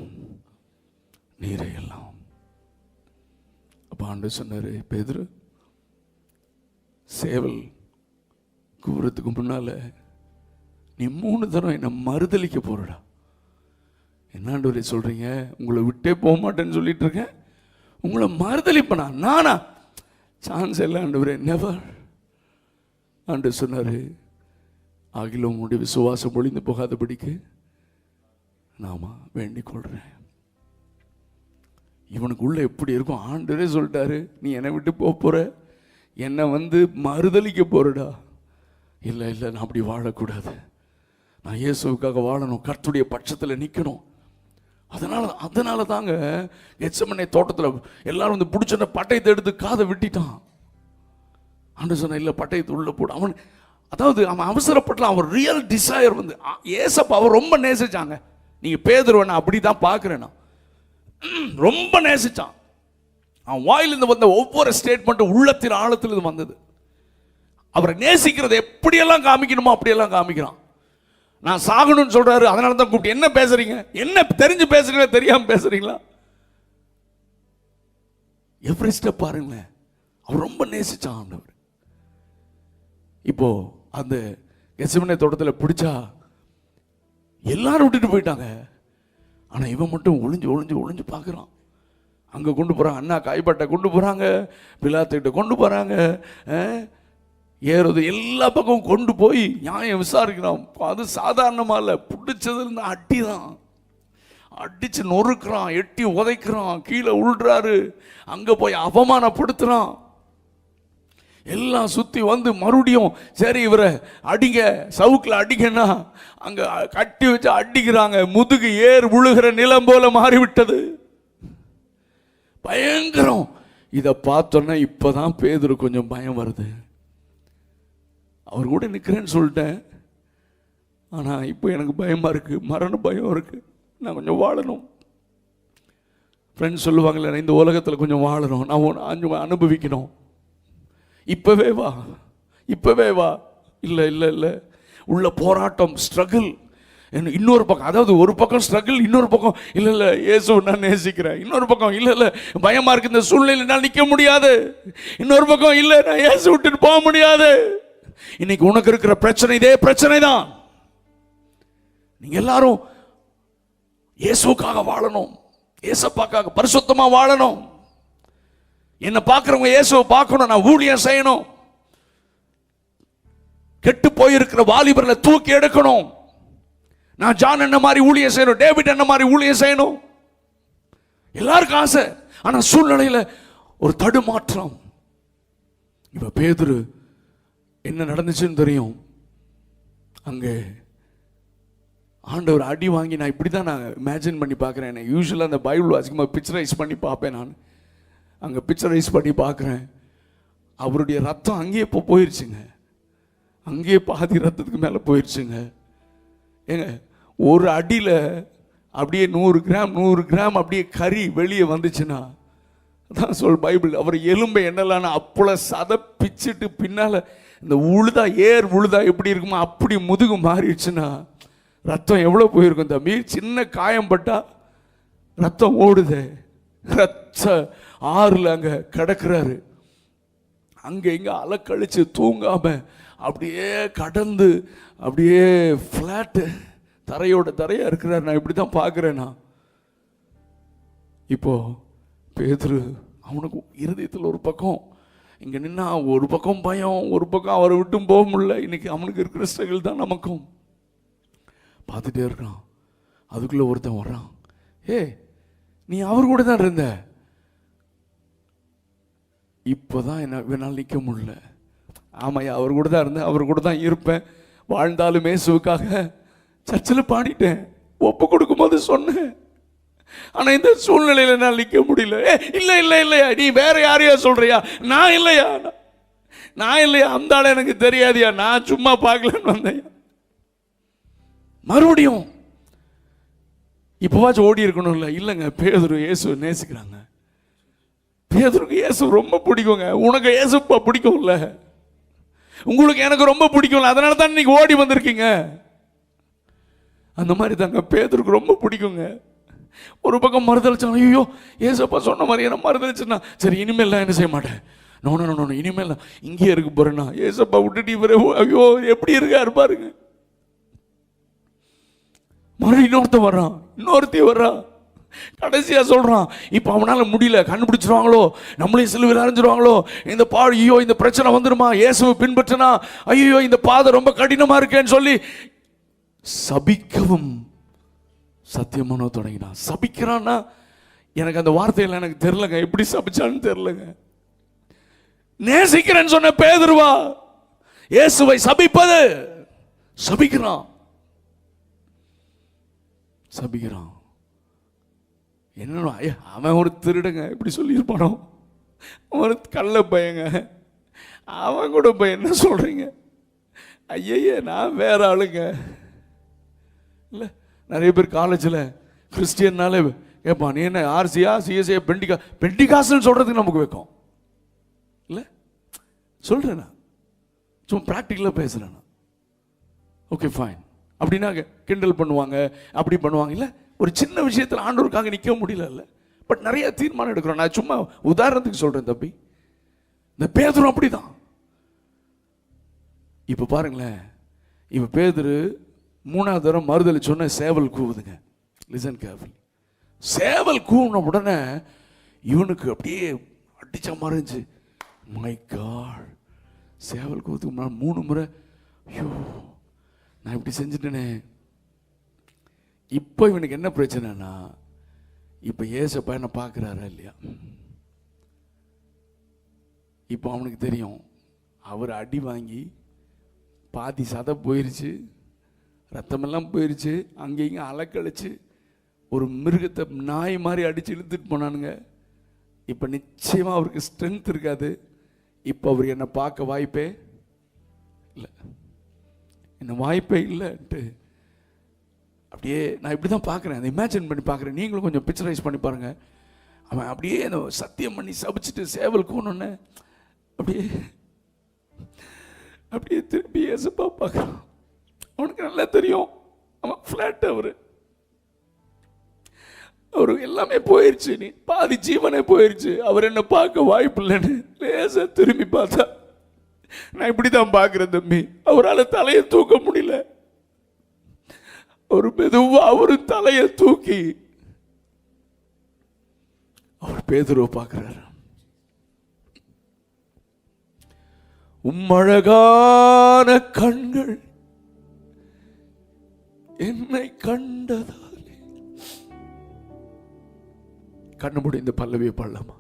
அப்ப ஆண்டவர் சொன்னாரு, பேதுரு சேவல் கூவுறதுக்கு முன்னால நீ 3 தரம் என்ன மறுதலிக்க போறடா. என்ன ஆண்டவரே சொல்றீங்க? உங்களை விட்டே போக மாட்டேன்னு சொல்லிட்டு இருக்கேன், உங்களை மறுதலிப்பனா? நானா? சான்ஸ் இல்லை ஆண்டவரே, நெவர். ஆண்டவர் சொன்னாரு, ஆகிலும் உங்களுடைய விசுவாசம் ஒழிந்து போகாதபடிக்கு நாம வேண்டிக் கொள்றேன். இவனுக்கு உள்ள எப்படி இருக்கும்? ஆண்டவரே சொல்லிட்டாரு, நீ என்னை விட்டு போற, என்னை வந்து மறுதலிக்க போறடா. இல்லை நான் அப்படி வாழக்கூடாது, நான் இயேசுவுக்காக வாழணும், கர்த்தருடைய பட்சத்தில் நிற்கணும். அதனால தாங்க கெத்செமனே தோட்டத்தில் எல்லாரும் வந்து பிடிச்ச பட்டயத்தை எடுத்து காதை வெட்டிட்டான். ஆண்டவர் சொன்ன, இல்லை பட்டயத்தை உள்ள போடு. அவன் அவசரப்படலாம். அவன் ரியல் டிசையர் வந்து ஏசப்பா அவர் ரொம்ப நேசிச்சாங்க. நீங்க பேதுருவனை அப்படி தான் பார்க்கிறேன், ரொம்ப நேசிச்சான். அவன் வாயிலிருந்து வந்த ஒவ்வொரு ஸ்டேட்மெண்ட்டும் உள்ளத்தின் ஆழத்தில் வந்தது. அவரை நேசிக்கிறது எப்படியெல்லாம் காமிக்கணுமோ அப்படியெல்லாம் காமிக்கிறான். நான் சாகணும்னு சொல்றாரு, அதனால தான் கூப்பிட்டு, என்ன பேசுறீங்க? என்ன தெரிஞ்சு பேசுறீங்களா, தெரியாம பேசுறீங்களா? எவ்ரி ஸ்டெப் பாருங்களேன், அவர் ரொம்ப நேசிச்சான் ஆண்டவர். இப்போ அந்த கெத்செமனே தோட்டத்தில் பிடிச்சா எல்லாரும் விட்டுட்டு போயிட்டாங்க. ஆனா இவன் மட்டும் ஒளிஞ்சு பார்க்கிறான். அங்கே கொண்டு போகிறாங்க, அண்ணா காய்பட்டை கொண்டு போகிறாங்க, பிலாத்துக்கிட்ட கொண்டு போகிறாங்க, ஏறுது எல்லா பக்கமும் கொண்டு போய் நியாயம் விசாரிக்கிறான். அது சாதாரணமாக இல்லை, பிடிச்சது இருந்த அடி தான், அடித்து நொறுக்கிறான், எட்டி உதைக்கிறான், கீழே உள்றாரு, அங்கே போய் அவமானப்படுத்துகிறான். எல்லாம் சுற்றி வந்து மறுபடியும் சரி இவரை அடிங்க, சவுக்கில் அடிங்கன்னா அங்கே கட்டி வச்சு அடிக்கிறாங்க. முதுகு ஏர் விழுகிற நிலம் போல மாறிவிட்டது, பயங்கரம். இதை பார்த்தோன்னா இப்போதான் பேதுரு கொஞ்சம் பயம் வருது. அவர் கூட நிற்கிறேன்னு சொல்லிட்டேன், ஆனால் இப்போ எனக்கு பயமாக இருக்குது, மரண பயம் இருக்குது, நான் கொஞ்சம் வாழணும். ஃப்ரெண்ட்ஸ் சொல்லுவாங்களே, இந்த உலகத்தில் கொஞ்சம் வாழணும், நான் அனுபவிக்கணும், இப்போவே வா, இப்போவே வா. இல்லை இல்லை இல்லை, உள்ள போராட்டம், ஸ்ட்ரகிள். இன்னொரு பக்கம், அதாவது ஒரு பக்கம் ஸ்ட்ரகிள், இன்னொரு பக்கம் இல்லை இல்லை இயேசு நான் நேசிக்கிறேன், இன்னொரு பக்கம் இல்லை இல்லை பயமாக இருக்குது, இந்த சூழ்நிலை நான் நிற்க முடியாது, இன்னொரு பக்கம் இல்லை நான் இயேசு விட்டுட்டு போக முடியாது. இன்னைக்கு உனக்கு இருக்கிற பிரச்சனை இதே பிரச்சனை தான். நீங்க எல்லாரும் இயேசுக்காக வாழணும், இயேசப்பாக்காக பரிசுத்தமா வாழணும். என்ன பார்க்கிறவங்க இயேசுவை பார்க்கணும், நான் ஊழியம் செய்யணும், கெட்டு போயிருக்கிற வாலிபர்களை தூக்கி எடுக்கணும், நான் ஜான் என்ன மாதிரி ஊழியம் செய்யணும், டேவிட் என்ன மாதிரி ஊழியம் செய்யணும், எல்லாருக்கும் ஆசை. ஆனா சூழ்நிலையில ஒரு தடுமாற்றம். இப்ப பேதுரு என்ன நடந்துச்சுன்னு தெரியும். அங்கே ஆண்டவர் அடி வாங்கி, நான் இப்படி தான் நான் இமேஜின் பண்ணி பார்க்குறேன். யூஸ்வலாக அந்த பைபிள் வாசிக்கும்போது பிக்சரைஸ் பண்ணி பார்ப்பேன். நான் அங்கே பிக்சரைஸ் பண்ணி பார்க்குறேன், அவருடைய ரத்தம் அங்கேயே இப்போ போயிடுச்சுங்க, அங்கேயே பாதி ரத்தத்துக்கு மேலே போயிடுச்சுங்க. ஏங்க ஒரு அடியில் அப்படியே 100 கிராம் அப்படியே கறி வெளியே வந்துச்சுன்னா தான் சொல் பைபிள். அவர் எலும்பை என்னலான்னு அப்பள சதை பிச்சுட்டு பின்னால் இந்த உழுதா ஏர் உழுதா எப்படி இருக்குமோ அப்படி முதுகு மாறிடுச்சுன்னா ரத்தம் எவ்வளோ போயிருக்கும் தம்பி. சின்ன காயம் பட்டா ரத்தம் ஓடுது, ரத்த ஆறுல அங்கே கிடக்கிறாரு. அங்கே இங்கே அலக்கழிச்சு தூங்காம அப்படியே கடந்து அப்படியே ஃப்ளாட்டு தரையா இருக்கிறார். நான் இப்படி தான் பார்க்குறேன்னா. இப்போ பேதுரு அவனுக்கு இருதயத்தில் ஒரு பக்கம் இங்கே நின்னா, ஒரு பக்கம் பயம், ஒரு பக்கம் அவரை விட்டும் போக முடியல. இன்னைக்கு அவனுக்கு இருக்கிற ஸ்ட்ரகிள் தான் நமக்கும். பார்த்துட்டே இருக்கான். அதுக்குள்ளே ஒருத்தன் வர்றான், ஏ நீ அவர் கூட தான் இருந்த, இப்போதான் என்னால் நிற்க முடியல. ஆமாய்யா, அவர் கூட தான் இருந்தேன், அவர் கூட தான் இருப்பேன், வாழ்ந்தாலும் இயேசுவுக்காக சர்ச்சில் பாடிட்டேன், ஒப்பு கொடுக்கும் போது சொன்னேன், ஆனா இந்த சூழ்நிலையில நான் நிற்க முடியல. இல்லை இல்லை இல்லையா, நீ வேற யாரையா சொல்றியா? நான் இல்லையா, அந்த ஆள் எனக்கு தெரியாதியா, நான் சும்மா பார்க்கலன்னு வந்தேன். மறுபடியும் இப்போவாச்சும் ஓடி இருக்கணும்ல. இல்லைங்க, பேதுரு இயேசு நேசிக்கிறாங்க, பேதுருக்கு இயேசு ரொம்ப பிடிக்குங்க. உனக்கு இயேசுப்பா பிடிக்கும்ல, உங்களுக்கு எனக்கு ரொம்ப பிடிக்கும்ல, அதனால தான் இன்னைக்கு ஓடி வந்திருக்கீங்க. அந்த மாதிரி தாங்க பேதுருக்கு ரொம்ப பிடிக்குங்க. ஒரு பக்கம் மறுதளிச்சாலும், ஐயோ ஏசப்பா சொன்ன மாதிரி என்ன மறுதளிச்சுன்னா, சரி இனிமேல் நான் என்ன செய்ய மாட்டேன், நோ இனிமேல் இங்கேயே இருக்கு போறேன்னா, ஏசப்பா விட்டுட்டு இவரே ஐயோ எப்படி இருக்காரு பாருங்க. மறுபடியும் இன்னொருத்த வர்றான், இன்னொருத்தி வர்றான், கடைசியா சொல்றான், இப்ப அவனால முடியல, கண்டுபிடிச்சிருவாங்களோ, நம்மளையும் சிலுவையில் அரைஞ்சிருவாங்களோ, இந்த ஐயோ இந்த பிரச்சனை வந்துருமா, இயேசுவை பின்பற்றினா ஐயோ இந்த பாதை ரொம்ப கடினமா இருக்கேன்னு சொல்லி சபிக்கவும் சத்தியமான தொடங்கினான். சபிக்கிறான்னா எனக்கு அந்த வார்த்தையில் எனக்கு தெரியலங்க, எப்படி சபிச்சான்னு தெரியலங்க. நேசிக்கிறேன்னு சொன்ன பேதுருவா இயேசுவை சபிப்பது, சபிக்கிறான். என்ன அவன் ஒரு திருடுங்க, இப்படி சொல்லியிருப்பானோ, ஒரு கள்ள பையங்க, அவன் கூட போய் என்ன சொல்றீங்க, ஐயே நான் வேற ஆளுங்க. இல்லை நிறைய பேர் காலேஜில் கிறிஸ்டியன்னாலே கேட்பான், நீ என்ன ஆர்சியா சிஎஸ்ஏ பெண்டிகாஸ்ன்னு சொல்றதுக்கு நமக்கு வைக்கும் இல்லை. சொல்றேன் நான் சும்மா ப்ராக்டிக்கலாக பேசுறேன். ஓகே ஃபைன் அப்படின்னா கிண்டல் பண்ணுவாங்க, அப்படி பண்ணுவாங்க. இல்லை ஒரு சின்ன விஷயத்தில் ஆண்டவருக்காக நிற்க முடியல, பட் நிறைய தீர்மானம் எடுக்கிறோம். நான் சும்மா உதாரணத்துக்கு சொல்றேன் தம்பி, இந்த பேதுரு அப்படிதான். இப்ப பாருங்களேன், இப்ப பேதுரு 3வது தரம் மறுதலி சொன்ன சேவல் கூவுதுங்க. Listen carefully. சேவல் கூவுன உடனே இவனுக்கு அப்படியே அடிச்ச மாதிரி இருந்துச்சு. மை காட், சேவல் கோத்துக்கு 3 முறை ஐயோ நான் இப்படி செஞ்சுட்டேனே. இப்போ இவனுக்கு என்ன பிரச்சனைனா, இப்போ ஏசப்பா என்ன பார்க்குறாரா இல்லையா? இப்போ அவனுக்கு தெரியும் அவர் அடி வாங்கி பாதி சதை போயிருச்சு, ரத்தமெல்லாம் போயிருச்சு, அங்கேயும் அலக்கழிச்சு ஒரு மிருகத்தை நாய் மாதிரி அடித்து இழுத்துட்டு போனானுங்க. இப்போ நிச்சயமாக அவருக்கு ஸ்ட்ரென்த் இருக்காது. இப்போ அவர் என்னை பார்க்க வாய்ப்பே இல்லை, என்ன வாய்ப்பே இல்லைன்ட்டு அப்படியே நான் இப்படி தான் பார்க்குறேன், அதை இமேஜின் பண்ணி பார்க்குறேன். நீங்களும் கொஞ்சம் பிக்சரைஸ் பண்ணி பாருங்கள். அவன் அப்படியே அந்த சத்தியம் பண்ணி சபிச்சுட்டு சேவல் கோணுன்னு அப்படியே அப்படியே திருப்பி ஏசப்பா பார்க்குறான். அவனுக்கு நல்லா தெரியும் அவன் ஃப்ளாட், அவரு எல்லாமே போயிடுச்சு, நீ பாதி ஜீவனே போயிடுச்சு, அவர் என்ன பார்க்க வாய்ப்பு இல்லைன்னு லேசா திரும்பி பார்த்தா, நான் இப்படி தான் பார்க்குறேன் தம்பி. அவரால் தலையை தூக்க முடியல. ஒரு மெதுவா அவரு தலையை தூக்கி அவர் பேதுருவை பார்க்கிறார். உம்மழகான கண்கள் என்னை கண்டதாலே. கண்ணு மூடி இந்த பல்லவியை பாடலாமா?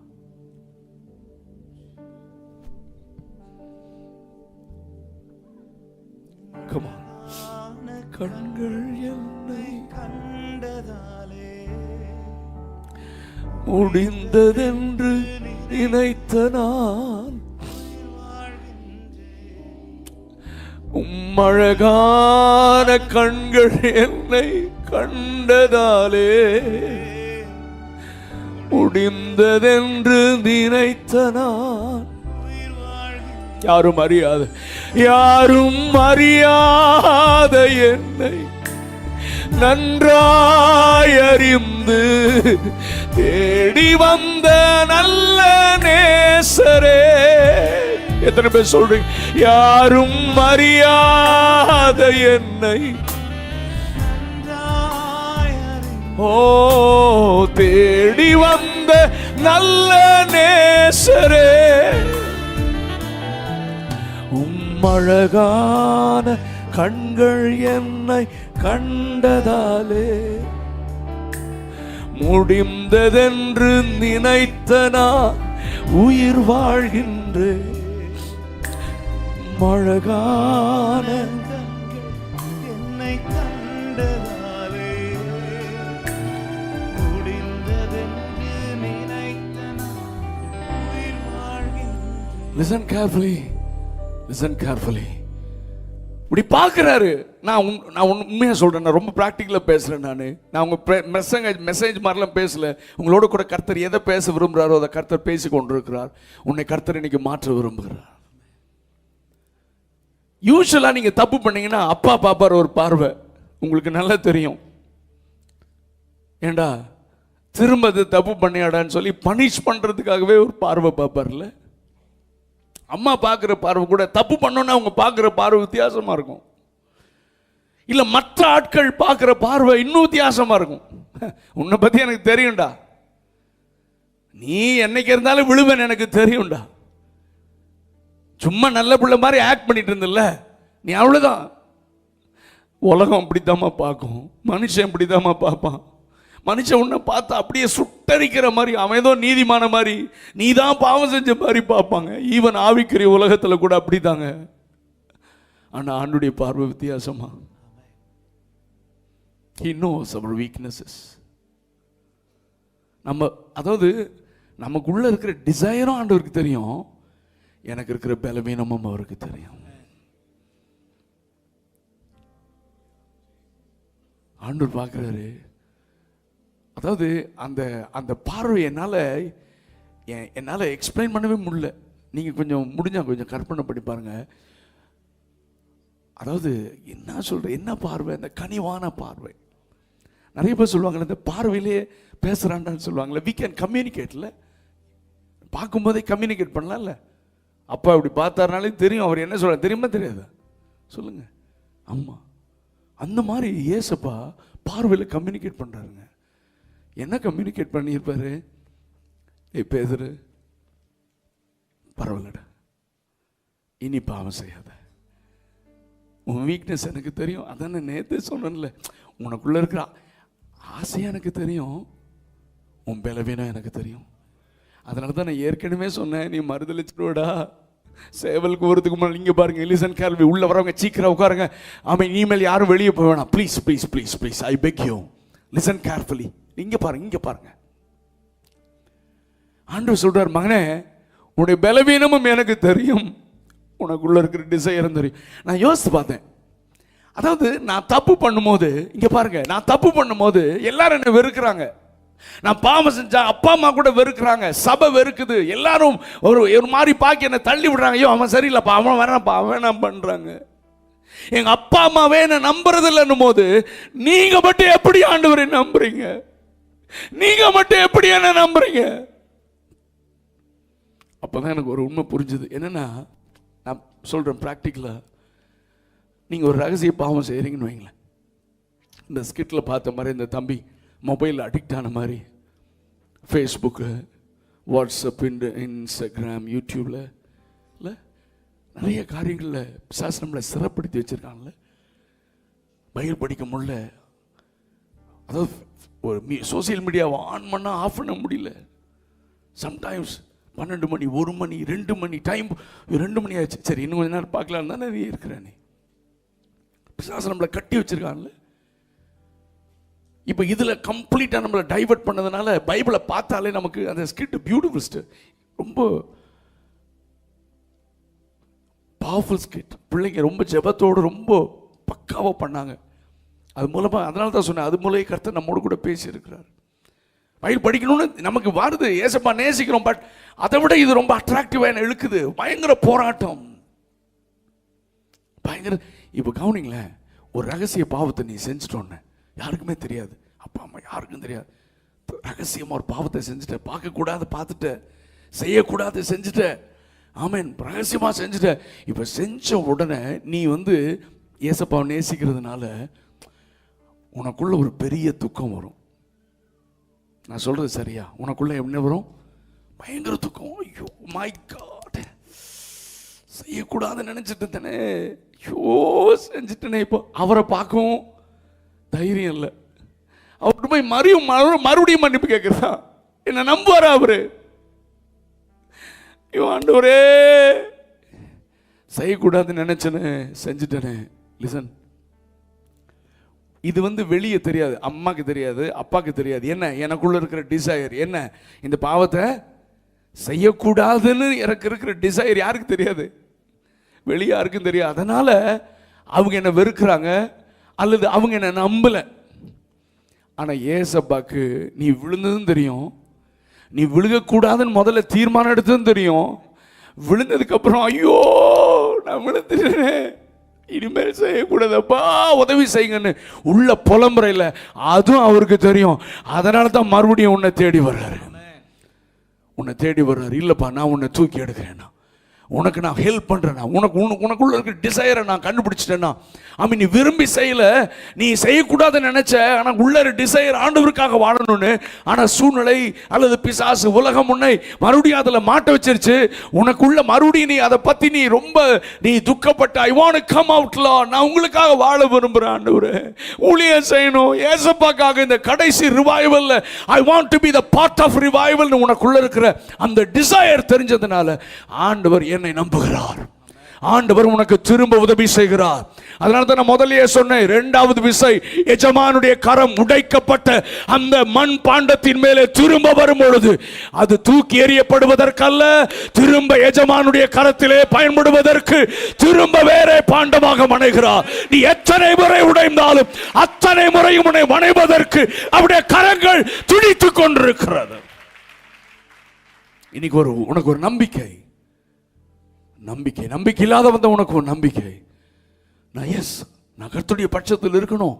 Come on. கண்கள் என்னை கண்டதாலே முடிந்ததென்று நினைத்த நான் உம்மழகான கண்கள் என்னை கண்டதாலே முடிந்ததென்று நினைத்த நான் யாரும் அறியாத என்னை நன்றாய் அறிந்து தேடி வந்த நல்ல நேசரே. எத்தனை பேர் சொல்றீங்க யாரும் அறியாத என்னை ஓ தேடி வந்த நல்ல நேசரே. உம்மழகான கண்கள் என்னை கண்டதாலே முடிந்ததென்று நினைத்த நான் உயிர் வாழ்கின்றேன். மழகான என்னை கண்டதாலே முடிந்ததென்று நினைத்த நான் உயிர் வாழ்கின்றேன். Listen carefully. இப்படி பார்க்குறாரு. நான் உண்மையாக சொல்கிறேன், நான் ரொம்ப ப்ராக்டிக்கலாக பேசுகிறேன். நான் உங்கள் மெசேஜ் மாதிரிலாம் பேசலை. உங்களோட கூட கர்த்தர் எதை பேச விரும்புகிறாரோ அதை கர்த்தர் பேசி கொண்டிருக்கிறார். உன்னை கர்த்தர் இன்னைக்கு மாற்ற விரும்புகிறார். யூஸ்வலாக நீங்கள் தப்பு பண்ணீங்கன்னா அப்பா பாப்பார் ஒரு பார்வை, உங்களுக்கு நல்லா தெரியும். ஏண்டா திரும்ப அது தப்பு பண்ணியாடான்னு சொல்லி பனிஷ் பண்ணுறதுக்காகவே ஒரு பார்வை பார்ப்பார்ல. அம்மா பார்க்குற பார்வை கூட தப்பு பண்ணோன்னா அவங்க பார்க்குற பார்வை வித்தியாசமாக இருக்கும். இல்லை மற்ற ஆட்கள் பார்க்குற பார்வை இன்னும் வித்தியாசமாக இருக்கும். உன்னை பற்றி எனக்கு தெரியும்டா, நீ என்னைக்கு இருந்தாலும் விழுவேன் எனக்கு தெரியும்டா, சும்மா நல்ல பிள்ளை மாதிரி ஆக்ட் பண்ணிட்டு இருந்தில்ல நீ, அவ்வளோதான். உலகம் அப்படித்தாம்மா பார்க்கும், மனுஷன் இப்படித்தாம்மா பார்ப்பான். மனுஷன் உன்னை பார்த்தா அப்படியே சுட்டரிக்கிற மாதிரி, அவன் ஏதோ நீதிமான மாதிரி, நீ தான் பாவம் செஞ்ச மாதிரி பார்ப்பாங்க. ஈவன் ஆவிக்குரிய உலகத்தில் கூட அப்படிதாங்க. ஆனால் ஆண்டுடைய பார்வை வித்தியாசமா. He knows our weaknesses. அதாவது நமக்குள்ள இருக்கிற டிசைரும் ஆண்டவருக்கு தெரியும், எனக்கு இருக்கிற பலவீனமும் அவருக்கு தெரியும். ஆண்டவர் பார்க்குறாரு. அதாவது அந்த அந்த பார்வை என்னால் எக்ஸ்பிளைன் பண்ணவே முடியல. நீங்கள் கொஞ்சம் முடிஞ்சால் கொஞ்சம் கற்பனை பண்ணி பாருங்க. அதாவது என்ன சொல்கிறேன், என்ன பார்வை, அந்த கனிவான பார்வை. நிறைய பேர் சொல்லுவாங்கள்ல, இந்த பார்வையிலே பேசுகிறான்டான்னு சொல்லுவாங்கள்ல. வி கேன் கம்யூனிகேட்ல, பார்க்கும்போதே கம்யூனிகேட் பண்ணலாம்ல. அப்பா அப்படி பார்த்தாருனாலே தெரியும் அவர் என்ன சொல்கிறார், தெரியுமா தெரியாதா சொல்லுங்கள். ஆமாம், அந்த மாதிரி ஏசப்பா பார்வையில் கம்யூனிகேட் பண்ணுறாருங்க. என்ன கம்யூனிகேட் பண்ணியிருப்பாரு, பேதுரு, பரவாயில்லடா, இனி பாவம் செய்யாத. உன் வீக்னஸ் எனக்கு தெரியும். அதான நேற்று சொன்னேன்ல, உனக்குள்ள இருக்கிற ஆசை எனக்கு தெரியும், உன் பலவீனம் எனக்கு தெரியும். அதனால தான் நான் ஏற்கனவே சொன்னேன், நீ மறுதளிச்சுடா. சேவலுக்கு வரதுக்கு முன்னாடி இங்கே பாருங்க, லிசன் கேர்ஃபுல்லி. உள்ள வரவங்க சீக்கிரம் உட்காருங்க. ஆமாம், இனிமேல் யாரும் வெளியே போக வேணாம். Please please please please, I peg you, listen carefully. இங்கே பாருங்க, இங்கே பாருங்க. ஆண்டவர் சொல்றார், மகனே, உன்னுடைய பலவீனமும் எனக்கு தெரியும், உனக்குள்ள இருக்கிற டிசைரும் தெரியும். நான் யோசித்து பார்த்தேன். அதாவது நான் தப்பு பண்ணும்போது, இங்க பாருங்க, நான் தப்பு பண்ணும்போது எல்லாரும் என்ன வெறுக்கிறாங்க. நான் பாவம் செஞ்சா அப்பா அம்மா கூட வெறுக்கிறாங்க, சபை வெறுக்குது, எல்லாரும் ஒரு மாதிரி பாக்கி என்ன தள்ளி விடுறாங்க. ஐயோ அவன் சரியில்லைப்பா, அவன் வேணாம்ப்பா, அவன் வேணாம் பண்றாங்க. எங்க அப்பா அம்மாவே என்ன நம்புறது இல்லைன்னும் போது, நீங்க மட்டும் எப்படி ஆண்டவரை நம்புறீங்க? நீங்க மட்டும் எப்படி என்ன நம்புறீங்க? அப்பதான் எனக்கு ஒரு உண்மை புரிஞ்சுது. என்னன்னா, நான் சொல்றேன் பிராக்டிக்கலா, நீங்க ஒரு ரகசிய பாவம் செய்யறீங்கன்னு வைங்களேன். இந்த ஸ்கிட்ல பார்த்த மாதிரி இந்த தம்பி மொபைல் அடிக்ட் ஆன மாதிரி, ஃபேஸ்புக்கு, வாட்ஸ்அப், இன்ஸ்டாகிராம், யூடியூப்ல இல்லை நிறைய காரியங்களில் பிசாசு நம்மளை சிறப்படுத்தி வச்சிருக்காங்கல்ல. பைபிள் படிக்க முடியல. அதாவது ஒரு சோசியல் மீடியாவை ஆன் பண்ண ஆஃப் பண்ண முடியல. சம்டைம்ஸ் 12 மணி, 1 மணி, 2 மணி, டைம் 2 மணி ஆச்சு. சரி, இன்னும் கொஞ்ச நேரம் பார்க்கலாம் தான் நிறைய இருக்கிறேன். பிசாசு நம்மளை கட்டி வச்சிருக்காங்கல்ல. இப்போ இதில் கம்ப்ளீட்டாக நம்மளை டைவர்ட் பண்ணதுனால பைபிளை பார்த்தாலே நமக்கு அந்த ஸ்கிரிப்ட் பியூட்டிஃபுல், ரொம்ப பவர்ஃபுல் ஸ்கிரிப்ட். பிள்ளைங்க ரொம்ப ஜெபத்தோடு ரொம்ப பக்காவாக பண்ணாங்க. அது மூலமாக, அதனால தான் சொன்னேன், அது மூலம் கர்த்தர் நம்மோடு கூட பேசியிருக்கிறார். பைபிள் படிக்கணும்னு நமக்கு வருது, ஏசப்பா நேசிக்கிறோம். பட் அதை விட இது ரொம்ப அட்ராக்டிவாக என்ன இழுக்குது. பயங்கர போராட்டம், பயங்கர. இப்போ கவனிங்களேன், ஒரு ரகசிய பாவத்தை நீ செஞ்சுட்டோன்னு யாருக்குமே தெரியாது, அப்பா அம்மா யாருக்கும் தெரியாது. ரகசியமாக ஒரு பாவத்தை செஞ்சுட்ட, பார்க்கக்கூடாது பார்த்துட்ட, செய்யக்கூடாது செஞ்சுட்ட, ஆமேன், ரகசியமாக செஞ்சுட்ட. இப்போ செஞ்ச உடனே நீ ஏசப்பாவை நேசிக்கிறதுனால உனக்குள்ள ஒரு பெரிய துக்கம் வரும். நான் சொல்றது சரியா? உனக்குள்ள என்ன வரும்? பயங்கர துக்கம். ஐயோ மை காட், செய்யக்கூடாதுன்னு நினைச்சிட்டு தானே, ஐயோ செஞ்சுட்டேனே. இப்போ அவரை பார்க்கவும் தைரியம் இல்லை. அவர்கிட்ட போய் மறுபடியும் மன்னிப்பு கேட்கிறதா? என்ன நம்புவாரா அவரு? ஐயோ ஆண்டவரே, செய்யக்கூடாதுன்னு நினைச்சேனே, செஞ்சுட்டேனே. லிசன், இது வெளியே தெரியாது, அம்மாக்கு தெரியாது, அப்பாக்கு தெரியாது. என்ன எனக்குள்ள இருக்கிற டிசையர் என்ன? இந்த பாவத்தை செய்யக்கூடாதுன்னு எனக்கு இருக்கிற டிசையர் யாருக்கு தெரியாது? வெளியே யாருக்கும் தெரியாது. அதனால அவங்க என்ன வெறுக்கிறாங்க, அல்லது அவங்க என்ன நம்பல. ஆனா ஏசப்பாக்கு நீ விழுந்ததும் தெரியும், நீ விழுகக்கூடாதுன்னு முதல்ல தீர்மானம் எடுத்ததும் தெரியும். விழுந்ததுக்கு அப்புறம் ஐயோ நான் விழுந்துட்டேன், இனிமேல் செய்யக்கூடாதப்பா, உதவி செய்யுங்கன்னு உள்ள புலம்புறையில் அதுவும் அவருக்கு தெரியும். அதனால தான் மறுபடியும் உன்னை தேடி வர்றாரு. உன்னை தேடி வர்றாரு. இல்லப்பா, நான் உன்னை தூக்கி எடுக்கிறேன்னா, உனக்கு நான் ஹெல்ப் பண்றேன்னா, உனக்குள்ள இருக்கிற டிசைரை நான் கண்டுபிடிச்சிட்டேன்னா, நீ விரும்பி செய்யல, நீ செய்யக்கூடாதுன்னு நினைச்ச, ஆனா உள்ள டிசைர் ஆண்டவருக்காக வாழணும்னு, ஆனா சூழ்நிலை அல்லது பிசாசு உலகம் உன்னை மறுபடியும் அதுல மாட்ட வச்சிருச்சு. உனக்குள்ள மறுபடியும் நீ அதை பத்தி நீ துக்கப்பட்ட, I want to come out lord, நான் உங்களுக்காக வாழ விரும்புறேன் ஆண்டவரே, ஊழியம் செய்யணும் ஏசப்பாக்காக, இந்த கடைசி ரிவைவல்ல I want to be the part of revival, உனக்குள்ள இருக்கிற அந்த டிசைர் தெரிஞ்சதுனால ஆண்டவர் என்னை நம்புகிறார். ஆண்டவர் உனக்கு திரும்ப உதவி செய்கிறார். அதனால தான் நான் முதல்லயே சொன்னேன், இரண்டாவது விசை எஜமானுடைய கரம் உடைக்கப்பட்ட அந்த மண் பாண்டத்தின் மேலே திரும்ப வரும் பொழுது அது தூக்கி எறியப்படுவதற்கல்ல, திரும்ப எஜமானுடைய கரத்திலே பயன்படுவதற்கு திரும்ப வேற பாண்டமாக வணைகிறார். நீ எத்தனை முறை உடைந்தாலும் அத்தனை முறையும் உன்னை வணைவதற்கு அவருடைய கரங்கள் துடித்துக் கொண்டிருக்கிறது. இன்னைக்கு உனக்கு ஒரு நம்பிக்கை இல்லாத வந்த உனக்கு ஒரு நம்பிக்கை. நான் கர்த்தருடைய பட்சத்தில் இருக்கணும்,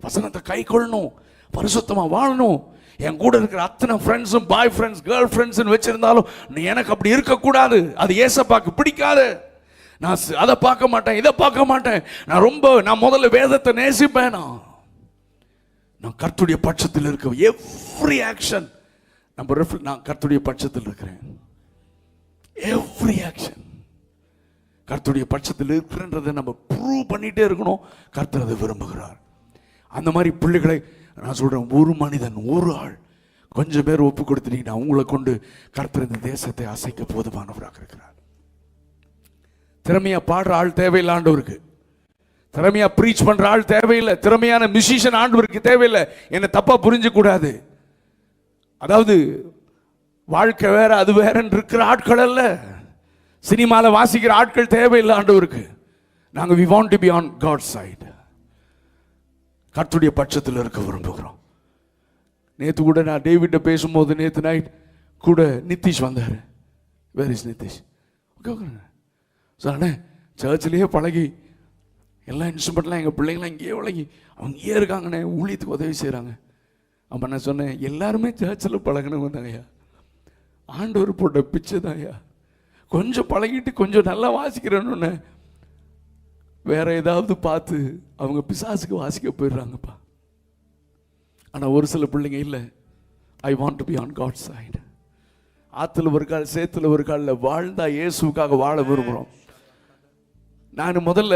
வசனத்தை கை கொள்ளணும், பரிசுத்தமா வாழணும். என் கூட இருக்கிற அத்தனை ஃப்ரெண்ட்ஸும் பாய் ஃப்ரெண்ட்ஸ் கேர்ள் ஃப்ரெண்ட்ஸ் வச்சிருந்தாலும் எனக்கு அப்படி இருக்கக்கூடாது. அது ஏசப்பாக்கு பிடிக்காது. நான் அதை பார்க்க மாட்டேன், இதை பார்க்க மாட்டேன். நான் முதல்ல வேதத்தை நேசிப்பேன். நான் கர்த்தருடைய பட்சத்தில் இருக்க எவ்ரி ஆக்ஷன் நான் கர்த்தருடைய பட்சத்தில் இருக்கிறேன். எவ்ரி ஆக்ஷன் கர்த்தருடைய பட்சத்தில் இருக்கிறன்றதை நம்ம ப்ரூவ் பண்ணிட்டே இருக்கணும். கர்த்தர் அதை விரும்புகிறார். அந்த மாதிரி பிள்ளைகளை நான் சொல்றேன், ஒரு மனிதன், ஒரு ஆள், கொஞ்சம் பேர் ஒப்பு கொடுத்துட்டீங்கன்னா அவங்களை கொண்டு கர்த்தர் இந்த தேசத்தை அசைக்க போதுமானவராக இருக்கிறார். திறமையா பாடுற ஆள் தேவையில்லை ஆண்டவருக்கு. திறமையா ப்ரீச் பண்ற ஆள் தேவையில்லை. திறமையான மியூசிஷியன் ஆண்டவருக்கு தேவையில்லை. என்ன தப்பா புரிஞ்சு கூடாது. அதாவது வாழ்க்கை வேற அது வேறன்னு இருக்கிற ஆட்கள் அல்ல. சினிமால வாசிக்கிற ஆட்கள் தேவையில்லை ஆண்டவருக்கு. நாங்க we want to be on God's side. கர்த்தருடைய பட்சத்தில் இருக்க விரும்புகிறோம். நேத்து கூட நான் டேவிட்ட பேசும்போது, நேத்து நைட் கூட நிதிஷ் வந்தாரு. Where is Nitish? சார் சர்ச்சிலேயே பழகி எல்லா இன்ஸ்ட்ருமெண்ட்லாம் எங்கள் பிள்ளைங்களாம் இங்கேயே பழகி அவங்க இங்கே இருக்காங்கண்ணே, ஊழியத்துக்கு உதவி செய்கிறாங்க. அப்போ நான் சொன்னேன், எல்லாருமே சர்ச்சில் பழகினவங்க தாங்கய்யா, ஆண்டவர் போட்ட பிச்சை தான்யா. கொஞ்சம் பழகிட்டு கொஞ்சம் நல்லா வாசிக்கிறேன்னு வேற ஏதாவது பார்த்து அவங்க பிசாசுக்கு வாசிக்க போயிடுறாங்கப்பா. ஆனால் ஒரு சில பிள்ளைங்க இல்லை, I want to be on God side. ஆற்றுல ஒரு கால் சேத்துல ஒரு காலில் வாழ்ந்தா இயேசுக்காக வாழ விரும்புகிறோம். நான் முதல்ல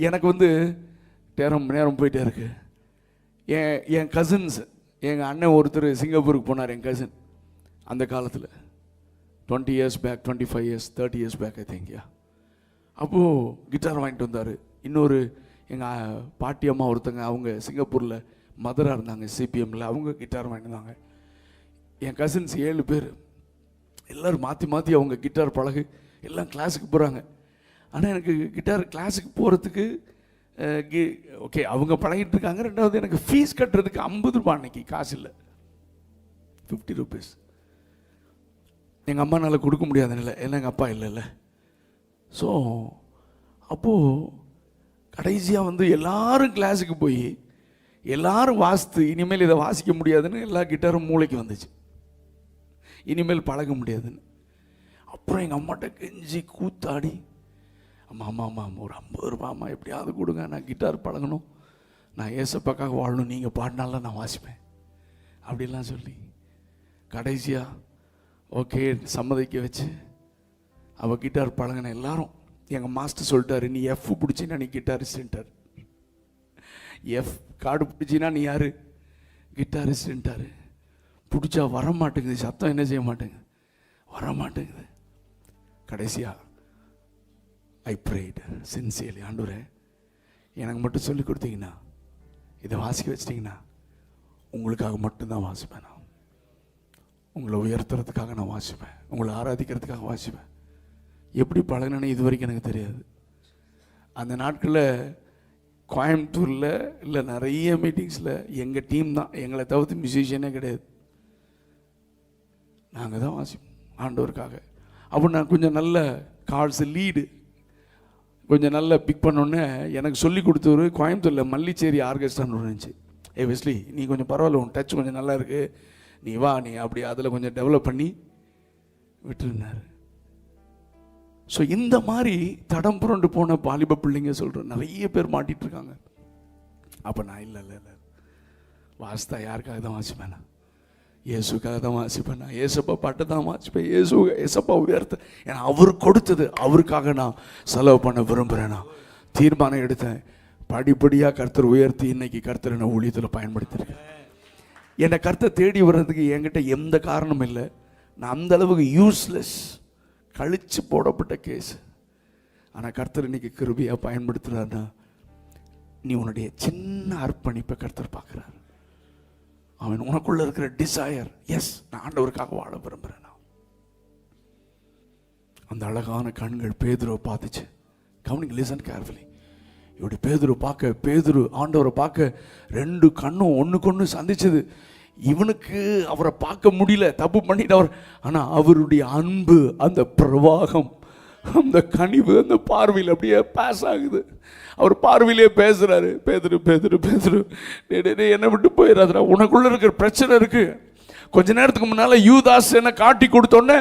எனக்கு நேரம் போயிட்டே இருக்கு. என் கசின்ஸ், எங்கள் அண்ணன் ஒருத்தர் சிங்கப்பூருக்கு போனார். என் கசின் அந்த காலத்தில் 20 years back, 25 years, 30 years back I think. அப்போது கிட்டார் வாங்கிட்டு வந்தார். இன்னொரு எங்கள் பாட்டி அம்மா ஒருத்தங்க, அவங்க சிங்கப்பூரில் மதராக இருந்தாங்க சிபிஎம்மில், அவங்க கிட்டார் வாங்கிட்டு வந்தாங்க. என் கசின்ஸ் 7 பேர் எல்லோரும் மாற்றி மாற்றி அவங்க கிட்டார் பழகு எல்லாம் கிளாஸுக்கு போகிறாங்க. ஆனால் எனக்கு கிட்டார் கிளாஸுக்கு போகிறதுக்கு ஓகே அவங்க பழகிட்டு இருக்காங்க. ரெண்டாவது எனக்கு ஃபீஸ் கட்டுறதுக்கு 50 ரூபா அன்னைக்கு காசு இல்லை, 50 rupees. எங்கள் அம்மானால கொடுக்க முடியாத நிலை, ஏன்னா எங்கள் அப்பா இல்லைல்ல. ஸோ அப்போது கடைசியாக எல்லாரும் கிளாஸுக்கு போய் எல்லாரும் வாசித்து இனிமேல் இதை வாசிக்க முடியாதுன்னு எல்லா கிட்டாரும் மூளைக்கு வந்துச்சு, இனிமேல் பழக முடியாதுன்னு. அப்புறம் எங்கள் அம்மாட்ட கெஞ்சி கூத்தாடி, அம்மா ஒரு 50 ரூபாம்மா எப்படியாவது கொடுங்க, நான் கிட்டார் பழகணும், நான் ஏசப்பாக்காக வாழணும், நீங்கள் பாடினால நான் வாசிப்பேன் அப்படிலாம் சொல்லி கடைசியாக ஓகே சம்மதிக்க வச்சு அவள் கிட்டார் பழகின. எல்லாரும் எங்கள் மாஸ்டர் சொல்லிட்டாரு, நீ எஃப் பிடிச்சின்னா நீ கிட்டாரிஸ்டார், எஃப் கார்டு பிடிச்சின்னா நீ யார் கிட்டாரிஸ்டாரு. பிடிச்சா வர மாட்டேங்குது, சத்தம் என்ன செய்ய மாட்டேங்குது, வர மாட்டேங்குது. கடைசியாக ஐ ப்ரேட் சின்சியர்லி, ஆண்டவரே எனக்கு மட்டும் சொல்லி கொடுத்தீங்கன்னா, இதை வாசிக்க வச்சிட்டிங்கன்னா உங்களுக்காக மட்டும்தான் வாசிப்பேன், நான் உங்களை உயர்த்துறதுக்காக நான் வாசிப்பேன், உங்களை ஆராதிக்கிறதுக்காக வாசிப்பேன். எப்படி பழகினேன்னு இது வரைக்கும் எனக்கு தெரியாது. அந்த நாட்களில் கோயம்புத்தூரில் இல்லை நிறைய மீட்டிங்ஸில் எங்கள் டீம் தான், எங்களை தவிர்த்து மியூசிஷியனே கிடையாது, நாங்கள் தான் வாசிப்போம் ஆண்டவருக்காக. அப்போ நான் கொஞ்சம் நல்ல கார்ட்ஸ் லீடு கொஞ்சம் நல்லா பிக் பண்ணோன்னே எனக்கு சொல்லி கொடுத்தவர் கோயம்புத்தூரில் மல்லிச்சேரி ஆர்கெஸ்ட்ரான்னு இருந்துச்சு. வெஸ்லி நீ கொஞ்சம் பரவாயில்ல, உன் டச் கொஞ்சம் நல்லா இருக்குது, நீ வா, நீ அப்படி அதில் கொஞ்சம் டெவலப் பண்ணி விட்டுருந்தார். ஸோ இந்த மாதிரி தடம் புரண்டு போன வாலிப பிள்ளைங்க சொல்கிறேன், நிறைய பேர் மாட்டிகிட்டு இருக்காங்க. அப்போ நான் இல்லை வாசித்தா யாருக்காக தான் வாசிப்பேன், நான் இயேசுக்காக தான் வாசிப்பேன், நான் இயேசப்பா பாட்டு தான் வாசிப்பேன், இயேசப்பா உயர்த்த, ஏன்னா அவர் கொடுத்தது அவருக்காக நான் செலவு பண்ண விரும்புகிறேன். நான் தீர்மானம் எடுத்தேன், படிப்படியாக கர்த்தர் உயர்த்தி இன்னைக்கு கர்த்தர் என்னை ஊழியத்தில் பயன்படுத்தியிருக்கேன். என்னை கர்த்தர் தேடி வர்றதுக்கு என்கிட்ட எந்த காரணமும் இல்லை. நான் அந்த அளவுக்கு யூஸ்லெஸ், கழிச்சு போடப்பட்ட கேஸ். ஆனால் கர்த்தர் இன்னைக்கு கிருபையாக பயன்படுத்துகிறாருன்னா, நீ உன்னுடைய சின்ன அர்ப்பணிப்பை கர்த்தர் பார்க்குறாரு. அவன் உனக்குள்ள இருக்கிற டிசையர், எஸ் நான் ஆண்டவருக்காக வாழ விரும்புகிறேன். அந்த அழகான கண்கள் பேதுருவை பார்த்துச்சு. கவனிங்க, லிசன் கேர்ஃபுல்லி. இப்படி பேதுரு ஆண்டவரை பார்க்க 2 கண்ணும் ஒன்றுக்கு ஒன்று சந்திச்சது. இவனுக்கு அவரை பார்க்க முடியல, தப்பு பண்ணிட்டவர். ஆனால் அவருடைய அன்பு, அந்த பிரவாகம், அந்த கனிவு, அந்த பார்வையில் அப்படியே பாஸ் ஆகுது. அவர் பார்வையிலே பேசுறாரு, பேதுரு என்னை விட்டு போயிடாதுடா, உனக்குள்ள இருக்கிற பிரச்சனை இருக்கு. கொஞ்ச நேரத்துக்கு முன்னால யூதாஸ் என்ன காட்டி கொடுத்தோன்னே,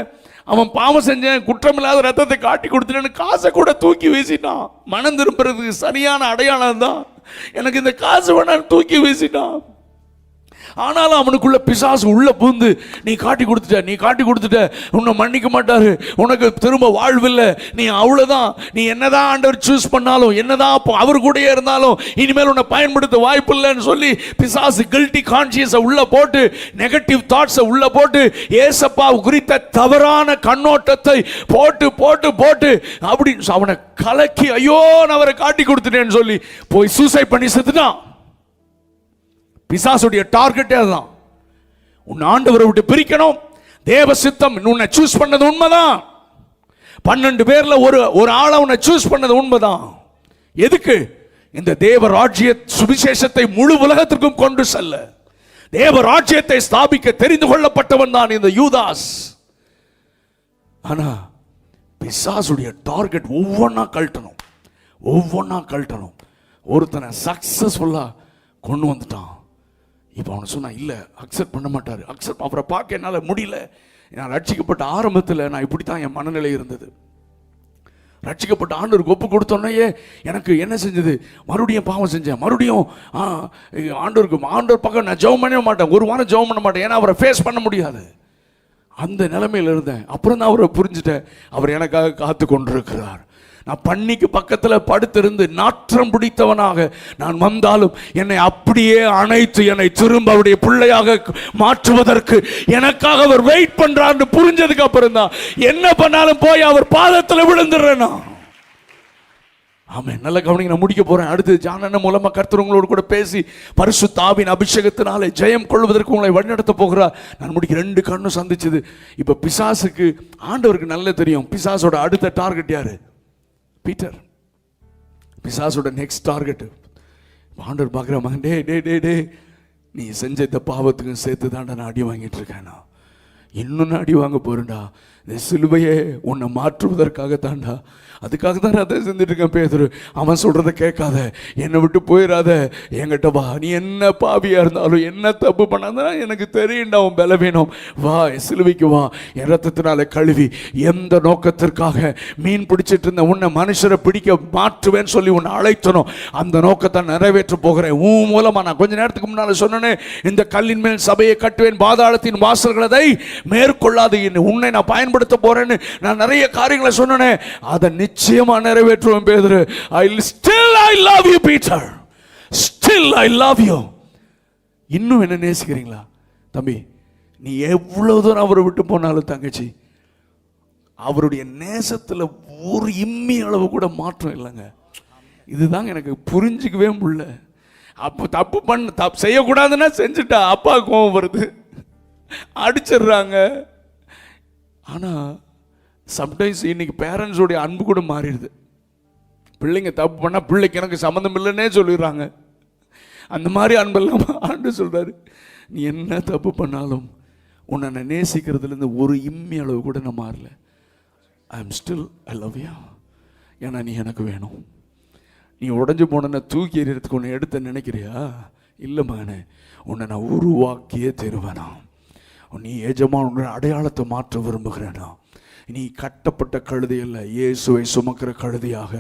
அவன் பாவம் செஞ்சேன், குற்றமில்லாத ரத்தத்தை காட்டி கொடுத்துட்டேன்னு காசை கூட தூக்கி வீசிட்டான். மனம் திரும்புறதுக்கு சரியான அடையாளம் தான், எனக்கு இந்த காசு வேணான்னு தூக்கி வீசிட்டான். ஆனாலும் அவனுக்குள்ள பிசாசு உள்ள பூந்து நீ காட்டி கொடுத்துட்ட உன்னை மன்னிக்க மாட்டாரு, உனக்கு திரும்ப வாழ்வில்லை, நீ அவ்வளவுதான், நீ என்னதான் ஆண்டவர் சூஸ் பண்ணாலும், என்னதான் அவர் கூட இருந்தாலும் இனிமேல் உன்னை பயன்படுத்த வாய்ப்பு இல்லைன்னு சொல்லி பிசாசு கில்ட்டி கான்சியஸை உள்ள போட்டு, நெகட்டிவ் தாட்ஸை உள்ள போட்டு, ஏசப்பா குறித்த தவறான கண்ணோட்டத்தை போட்டு போட்டு போட்டு அப்படி அவனை கலக்கி, ஐயோ நான் அவரை காட்டி கொடுத்துட்டேன்னு சொல்லி போய் சூசைட் பண்ணி செத்துட்டான். பிசாசுடைய டார்கெட்டே அதுதான். உன் ஆண்டவரை விட்டு பிரிக்கணும். தேவ சித்தம் உன்னை சூஸ் பண்ணது உண்மைதான். 12 பேர்ல ஒரு ஆளை உன்னை சூஸ் பண்ணது உண்மைதான். எதுக்கு? இந்த தேவ ராஜ்ய சுவிசேஷத்தை முழு உலகத்திற்கும் கொண்டு செல்ல, தேவ ராஜ்யத்தை ஸ்தாபிக்க தெரிந்து கொள்ளப்பட்டவன் தான் இந்த யூதாஸ். ஆனா பிசாசுடைய டார்கெட் ஒவ்வொன்னா கழட்டணும். ஒருத்தனை சக்சஸ்ஃபுல்லா கொண்டு வந்துட்டான். இப்போ அவனை சொன்னா இல்லை, அக்செப்ட் பண்ண மாட்டாரு. அவரை பார்க்க என்னால் முடியல. நான் ரட்சிக்கப்பட்ட ஆரம்பத்தில் நான் இப்படி தான் என் மனநிலை இருந்தது. ரட்சிக்கப்பட்ட ஆண்டவருக்கு ஒப்பு கொடுத்தோன்னே எனக்கு என்ன செஞ்சது, மறுபடியும் பாவம் செஞ்சேன். மறுபடியும் ஆண்டவர் பக்கம் நான் ஜெபம் பண்ணவே மாட்டேன், ஒரு வாரம் ஜெபம் பண்ண மாட்டேன். ஏன்னா அவரை ஃபேஸ் பண்ண முடியாது. அந்த நிலைமையில் இருந்தேன். அப்புறம் தான் அவரை புரிஞ்சுட்டேன், அவர் எனக்காக காத்து கொண்டிருக்கிறார். நான் பன்னிக்கு பக்கத்தில் படுத்திருந்து நாற்றம் பிடித்தவனாக நான் வந்தாலும் என்னை அப்படியே அணைத்து என்னை திரும்ப அவருடைய பிள்ளையாக மாற்றுவதற்கு எனக்காக அவர் வெயிட் பண்றான்னு புரிஞ்சதுக்கு அப்புறம் தான் என்ன பண்ணாலும் போய் அவர் பாதத்தில் விழுந்துடுறேன். ஆமென். நல்ல கவனிங்க, நான் முடிக்க போறேன். அடுத்து ஜானன் மூலமா கர்த்தர் உங்களோடு கூட பேசி பரிசுத்த ஆவியின் அபிஷேகத்தினாலே ஜெயம் கொள்வதற்கு உங்களை வழிநடத்த போகிறார். நான் முடிக்க 2 கண்ணும் சந்திச்சது. இப்ப பிசாசுக்கு ஆண்டவருக்கு நல்ல தெரியும் பிசாசோட அடுத்த டார்கெட் யாரு? பீட்டர். பிசாசோட நெக்ஸ்ட் டார்கெட். ஆண்டவர் பார்க்குற, டே டே டே டே நீ செஞ்ச இந்த பாவத்துக்கும் சேர்த்து தாண்டா நான் அடி வாங்கிட்டு இருக்கேனா, இன்னும் நான் அடி வாங்க போறேன்டா. இந்த சிலுவையே உன்னை மாற்றுவதற்காக தாண்டா, அதுக்காக தான் நான் அதை செஞ்சுட்டு இருக்கேன். பேதுரு, அவன் சொல்றதை கேட்காத, என்னை விட்டு போயிடாத, என்கிட்ட வா. நீ என்ன பாவியா இருந்தாலும் என்ன தப்பு பண்ணாத எனக்கு தெரியும்டா உன் பலவீனம். வா, சிலுவைக்கு வா, என் ரத்தத்தினால கழுவி எந்த நோக்கத்திற்காக மீன் பிடிச்சிட்டு இருந்த உன்னை மனுஷரை பிடிக்க மாற்றுவேன்னு சொல்லி உன்னை அழைத்தனும், அந்த நோக்கத்தை நிறைவேற்ற போகிறேன் உன் மூலமா. நான் கொஞ்ச நேரத்துக்கு முன்னால சொன்னேன், இந்த கல்லின் மேல் சபையை கட்டுவேன், பாதாளத்தின் வாசல்களை மேற்கொள்ளாது, உன்னை நான் பயன்படுத்த போறேன்னு நான் நிறைய காரியங்களை சொன்னேன். அதை நிச்சயமா நிறைவேற்றுவேன் பேதுரு. I love you Peter. Still I love you. இன்னும் என்ன நேசிக்கிறீங்களா தம்பி? நீ எவ்வளவு தூரம் அவரை விட்டு போனாலும் தங்கச்சி, அவருடைய நேசத்துல ஒரு இம்மி அளவு கூட மாற்றம் இல்லைங்க. இதுதாங்க எனக்கு புரிஞ்சுக்கவே முடியல. அப்போ தப்பு செய்யக்கூடாதுன்னா செஞ்சுட்டா அப்பா கோவம் வருது, அடிச்சிடுறாங்க. ஆனால் சம்டைம்ஸ் இன்னைக்கு பேரண்ட்ஸோடைய அன்பு கூட மாறிடுது. பிள்ளைங்க தப்பு பண்ணால் பிள்ளைக்கு எனக்கு சம்மந்தம் இல்லைன்னே சொல்லிடுறாங்க. அந்த மாதிரி அன்பெல்லாம் ஆண்டு சொல்கிறாரு, நீ என்ன தப்பு பண்ணாலும் உன்னை நான் நேசிக்கிறதுலேருந்து ஒரு இம்மி அளவு கூட நான் மாறல. I am still I love you. ஏன்னா நீ எனக்கு வேணும். நீ உடஞ்சி போன தூக்கி எறியறதுக்கு உன்னை எடுத்த நினைக்கிறியா? இல்லை மகனே, உன்னை நான் உருவாக்கியே தருவேனா. நீ எஜமான் உன்னுடைய அடையாளத்தை மாற்ற விரும்புகிறேனா? நீ கட்டப்பட்ட கழுதை அல்ல, இயேசுவை சுமக்கிற கழுதையாக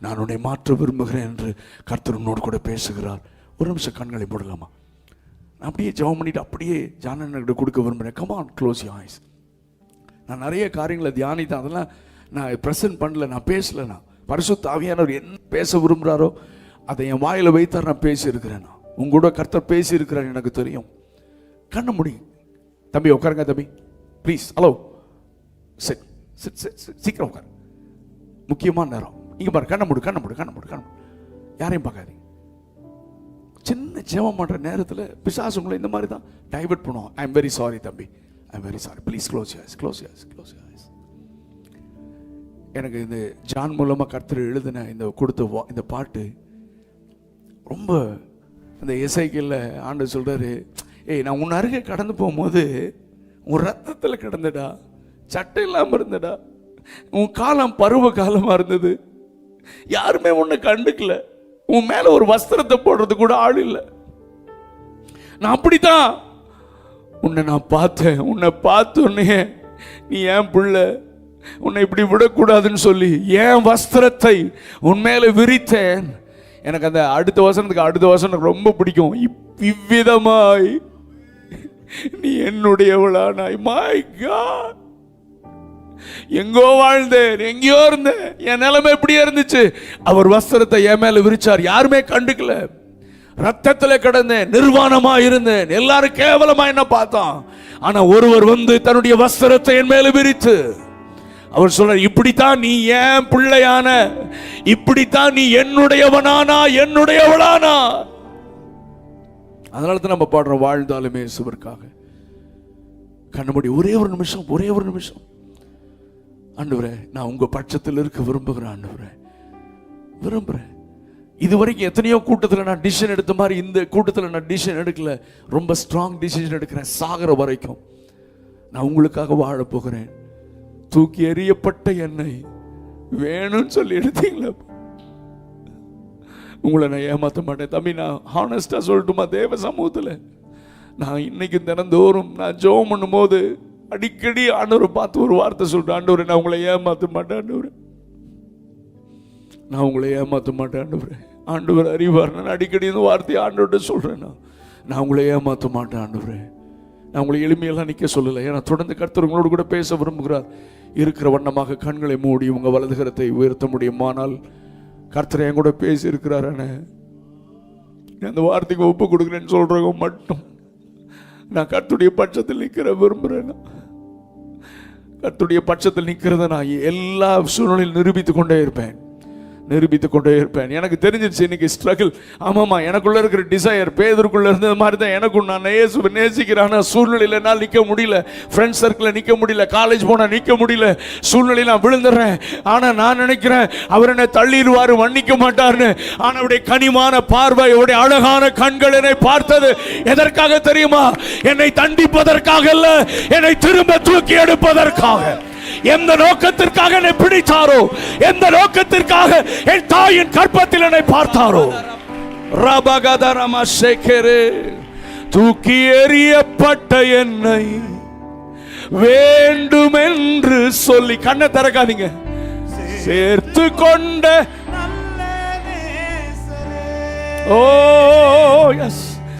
நான் உன்னை மாற்ற விரும்புகிறேன் என்று கர்த்தர் உன்னோடு கூட பேசுகிறார். ஒரு நிமிஷம் கண்களை போடலாமா? நான் அப்படியே ஜெபம் பண்ணிட்டு அப்படியே ஜானன்கிட்ட கொடுக்க விரும்புகிறேன். Come on, close your ice. நான் நிறைய காரியங்களை தியானித்தேன், அதெல்லாம் நான் ப்ரெசென்ட் பண்ணல, நான் பேசல. நான் பரிசுத்த ஆவியானவர் என்ன பேச விரும்புகிறாரோ அதை என் வாயில் வைத்தார், நான் பேசியிருக்கிறேன். நான் உங்களோட கர்த்தர் பேசியிருக்கிறார், எனக்கு தெரியும். கண்ண முடியும் தம்பி, உட்காருங்க தம்பி ப்ளீஸ். ஹலோ, சீக்கிரம் உட்காரு, முக்கியமான நேரம். இங்க பாரு, கண்ண மூடு, யாரையும் பார்க்காதீங்க. சின்ன ஜெபம் பண்ற நேரத்தில் பிசாசு உங்களை இந்த மாதிரி தான் டைவர்ட் பண்ணுவோம். ஐ எம் வெரி சாரி தம்பி, I am very sorry, please close your ice. எனக்கு இந்த ஜான் மூலமா கர்த்தர் எழுதின இந்த கொடுத்த இந்த பாட்டு ரொம்ப, இந்த இசைக்கல்ல ஆண்டவர் சொல்றாரு, ஏய் நான் உன் அருகே கடந்து போகும்போது உன் ரத்தத்தில் கிடந்தடா, சட்டை இல்லாமல் இருந்தடா, உன் காலம் பருவ காலமாக இருந்தது, யாருமே உன்னை கண்டுக்கல, உன் மேலே ஒரு வஸ்திரத்தை போடுறது கூட ஆள் இல்லை. நான் அப்படித்தான் உன்னை நான் பார்த்தேன். உன்னை பார்த்தோன்னே நீ ஏன் பிள்ளை, உன்னை இப்படி விடக்கூடாதுன்னு சொல்லி ஏன் வஸ்திரத்தை உன் மேலே விரித்தேன். எனக்கு அந்த அடுத்த வசனம் ரொம்ப பிடிக்கும். இவ்விதமாய் நீ என்னுடையவளானாய். மை காட், எங்கோ வாழ்ந்தேன், எங்கேயோ இருந்தேன், என் நிலைமை எப்படியே இருந்துச்சு. அவர் வஸ்திரத்தை என் மேல விரிச்சார், யாருமே கண்டுக்கல. ரத்தத்துல கிடந்தேன், நிர்வாணமா இருந்தேன், எல்லாரும் கேவலமா என்ன பார்த்தான். ஆனா ஒருவர் வந்து தன்னுடைய வஸ்திரத்தை என் மேல விரித்து அவர் சொல்றார், இப்படித்தான் நீ ஏன் பிள்ளையான, இப்படித்தான் நீ என்னுடையவனானா, என்னுடையவளானா. அதனாலதான் நம்ம பாடுறோம், வாழ்ந்தாலுமே இயேசுவிற்காக. கண்ணுமூடி ஒரே ஒரு நிமிஷம், ஒரே ஒரு நிமிஷம். ஆண்டவரே, நான் உங்க பட்சத்தில் இருக்க விரும்புகிறேன். ஆண்டவரே, விரும்புறேன். இதுவரைக்கும் எத்தனையோ கூட்டத்தில் நான் டிசிஷன் எடுத்த மாதிரி இந்த கூட்டத்தில் நான் டிசிஷன் எடுக்கல. ரொம்ப ஸ்ட்ராங் டிசிஷன் எடுக்கிறேன். சாகிற வரைக்கும் நான் உங்களுக்காக வாழ போகிறேன். தூக்கி எறியப்பட்ட என்னை வேணும்னு சொல்லி எடுத்தீங்களா? உங்களை நான் ஏமாற்ற மாட்டேன் தம்பி. நான் ஹானஸ்டா சொல்லட்டுமா, தேவ சமூகத்தில் நான் இன்னைக்கு தினந்தோறும் நான் ஜெபம் பண்ணும் போது அடிக்கடி ஆண்டவரை பார்த்து ஒரு வார்த்தை சொல்றேன், ஆண்டவரே நான் உங்களை ஏமாற்ற மாட்டேன். ஆண்டவரே நான் உங்களை ஏமாற்ற மாட்டேன். ஆண்டவரே, ஆண்டவர் அறிவார். நான் அடிக்கடி இந்த வார்த்தையை ஆண்டவர்கிட்ட சொல்றேன், நான் உங்களை ஏமாற்ற மாட்டேன். ஆண்டவரே, நான் உங்களை எளிமையெல்லாம் நிற்க சொல்லலை. ஏன்னா தொடர்ந்து கர்த்தர் உங்களோடு கூட பேச விரும்புகிறார். இருக்கிற வண்ணமாக கண்களை மூடி உங்க வலதுகரத்தை உயர்த்த முடியுமானால் கர்த்தர் என் கூட பேசி இருக்கிறார். அந்த வார்த்தைக்கு ஒப்பு கொடுக்குறேன்னு சொல்றவங்க மட்டும் நான் கர்த்தருடைய பட்சத்தில் நிற்கிற விரும்புறேன். கர்த்தருடைய பட்சத்தில் நிற்கிறத நான் எல்லா சூழ்நிலையில் நிரூபித்துக் கொண்டே இருப்பேன். எனக்கு தெரிஞ்சிருச்சு இன்னைக்கு ஸ்ட்ரகிள். ஆமாமா, எனக்குள்ள இருக்கிற டிசையர் பேதருக்குள்ள இருந்த மாதிரி தான் எனக்கும். நான் இயேசுவை நேசிக்கிறேன். சூழ்நிலையில் என்னால் நிற்க முடியல. ஃப்ரெண்ட்ஸ் சர்க்கிளில் நிற்க முடியல. காலேஜ் போனால் நிற்க முடியல. சூழ்நிலையில் நான் விழுந்துடுறேன். ஆனால் நான் நினைக்கிறேன் அவர் என்னை தள்ளிடுவார், மன்னிக்க மாட்டார்னு. ஆனால் அவருடைய கனிமான பார்வை, அவருடைய அழகான கண்கள் என்னை பார்த்தது எதற்காக தெரியுமா? என்னை தண்டிப்பதற்காக அல்ல, என்னை திரும்ப தூக்கி எடுப்பதற்காக. எந்த நோக்கத்திற்காக என்னை பிடித்தாரோ, எந்த நோக்கத்திற்காக என் தாயின் கற்பத்தில் என்னை பார்த்தாரோ, தூக்கி எறியப்பட்ட என்னை வேண்டுமென்று சொல்லி, கண்ணை திறக்காதீங்க, சேர்த்து கொண்ட ஓ எஸ்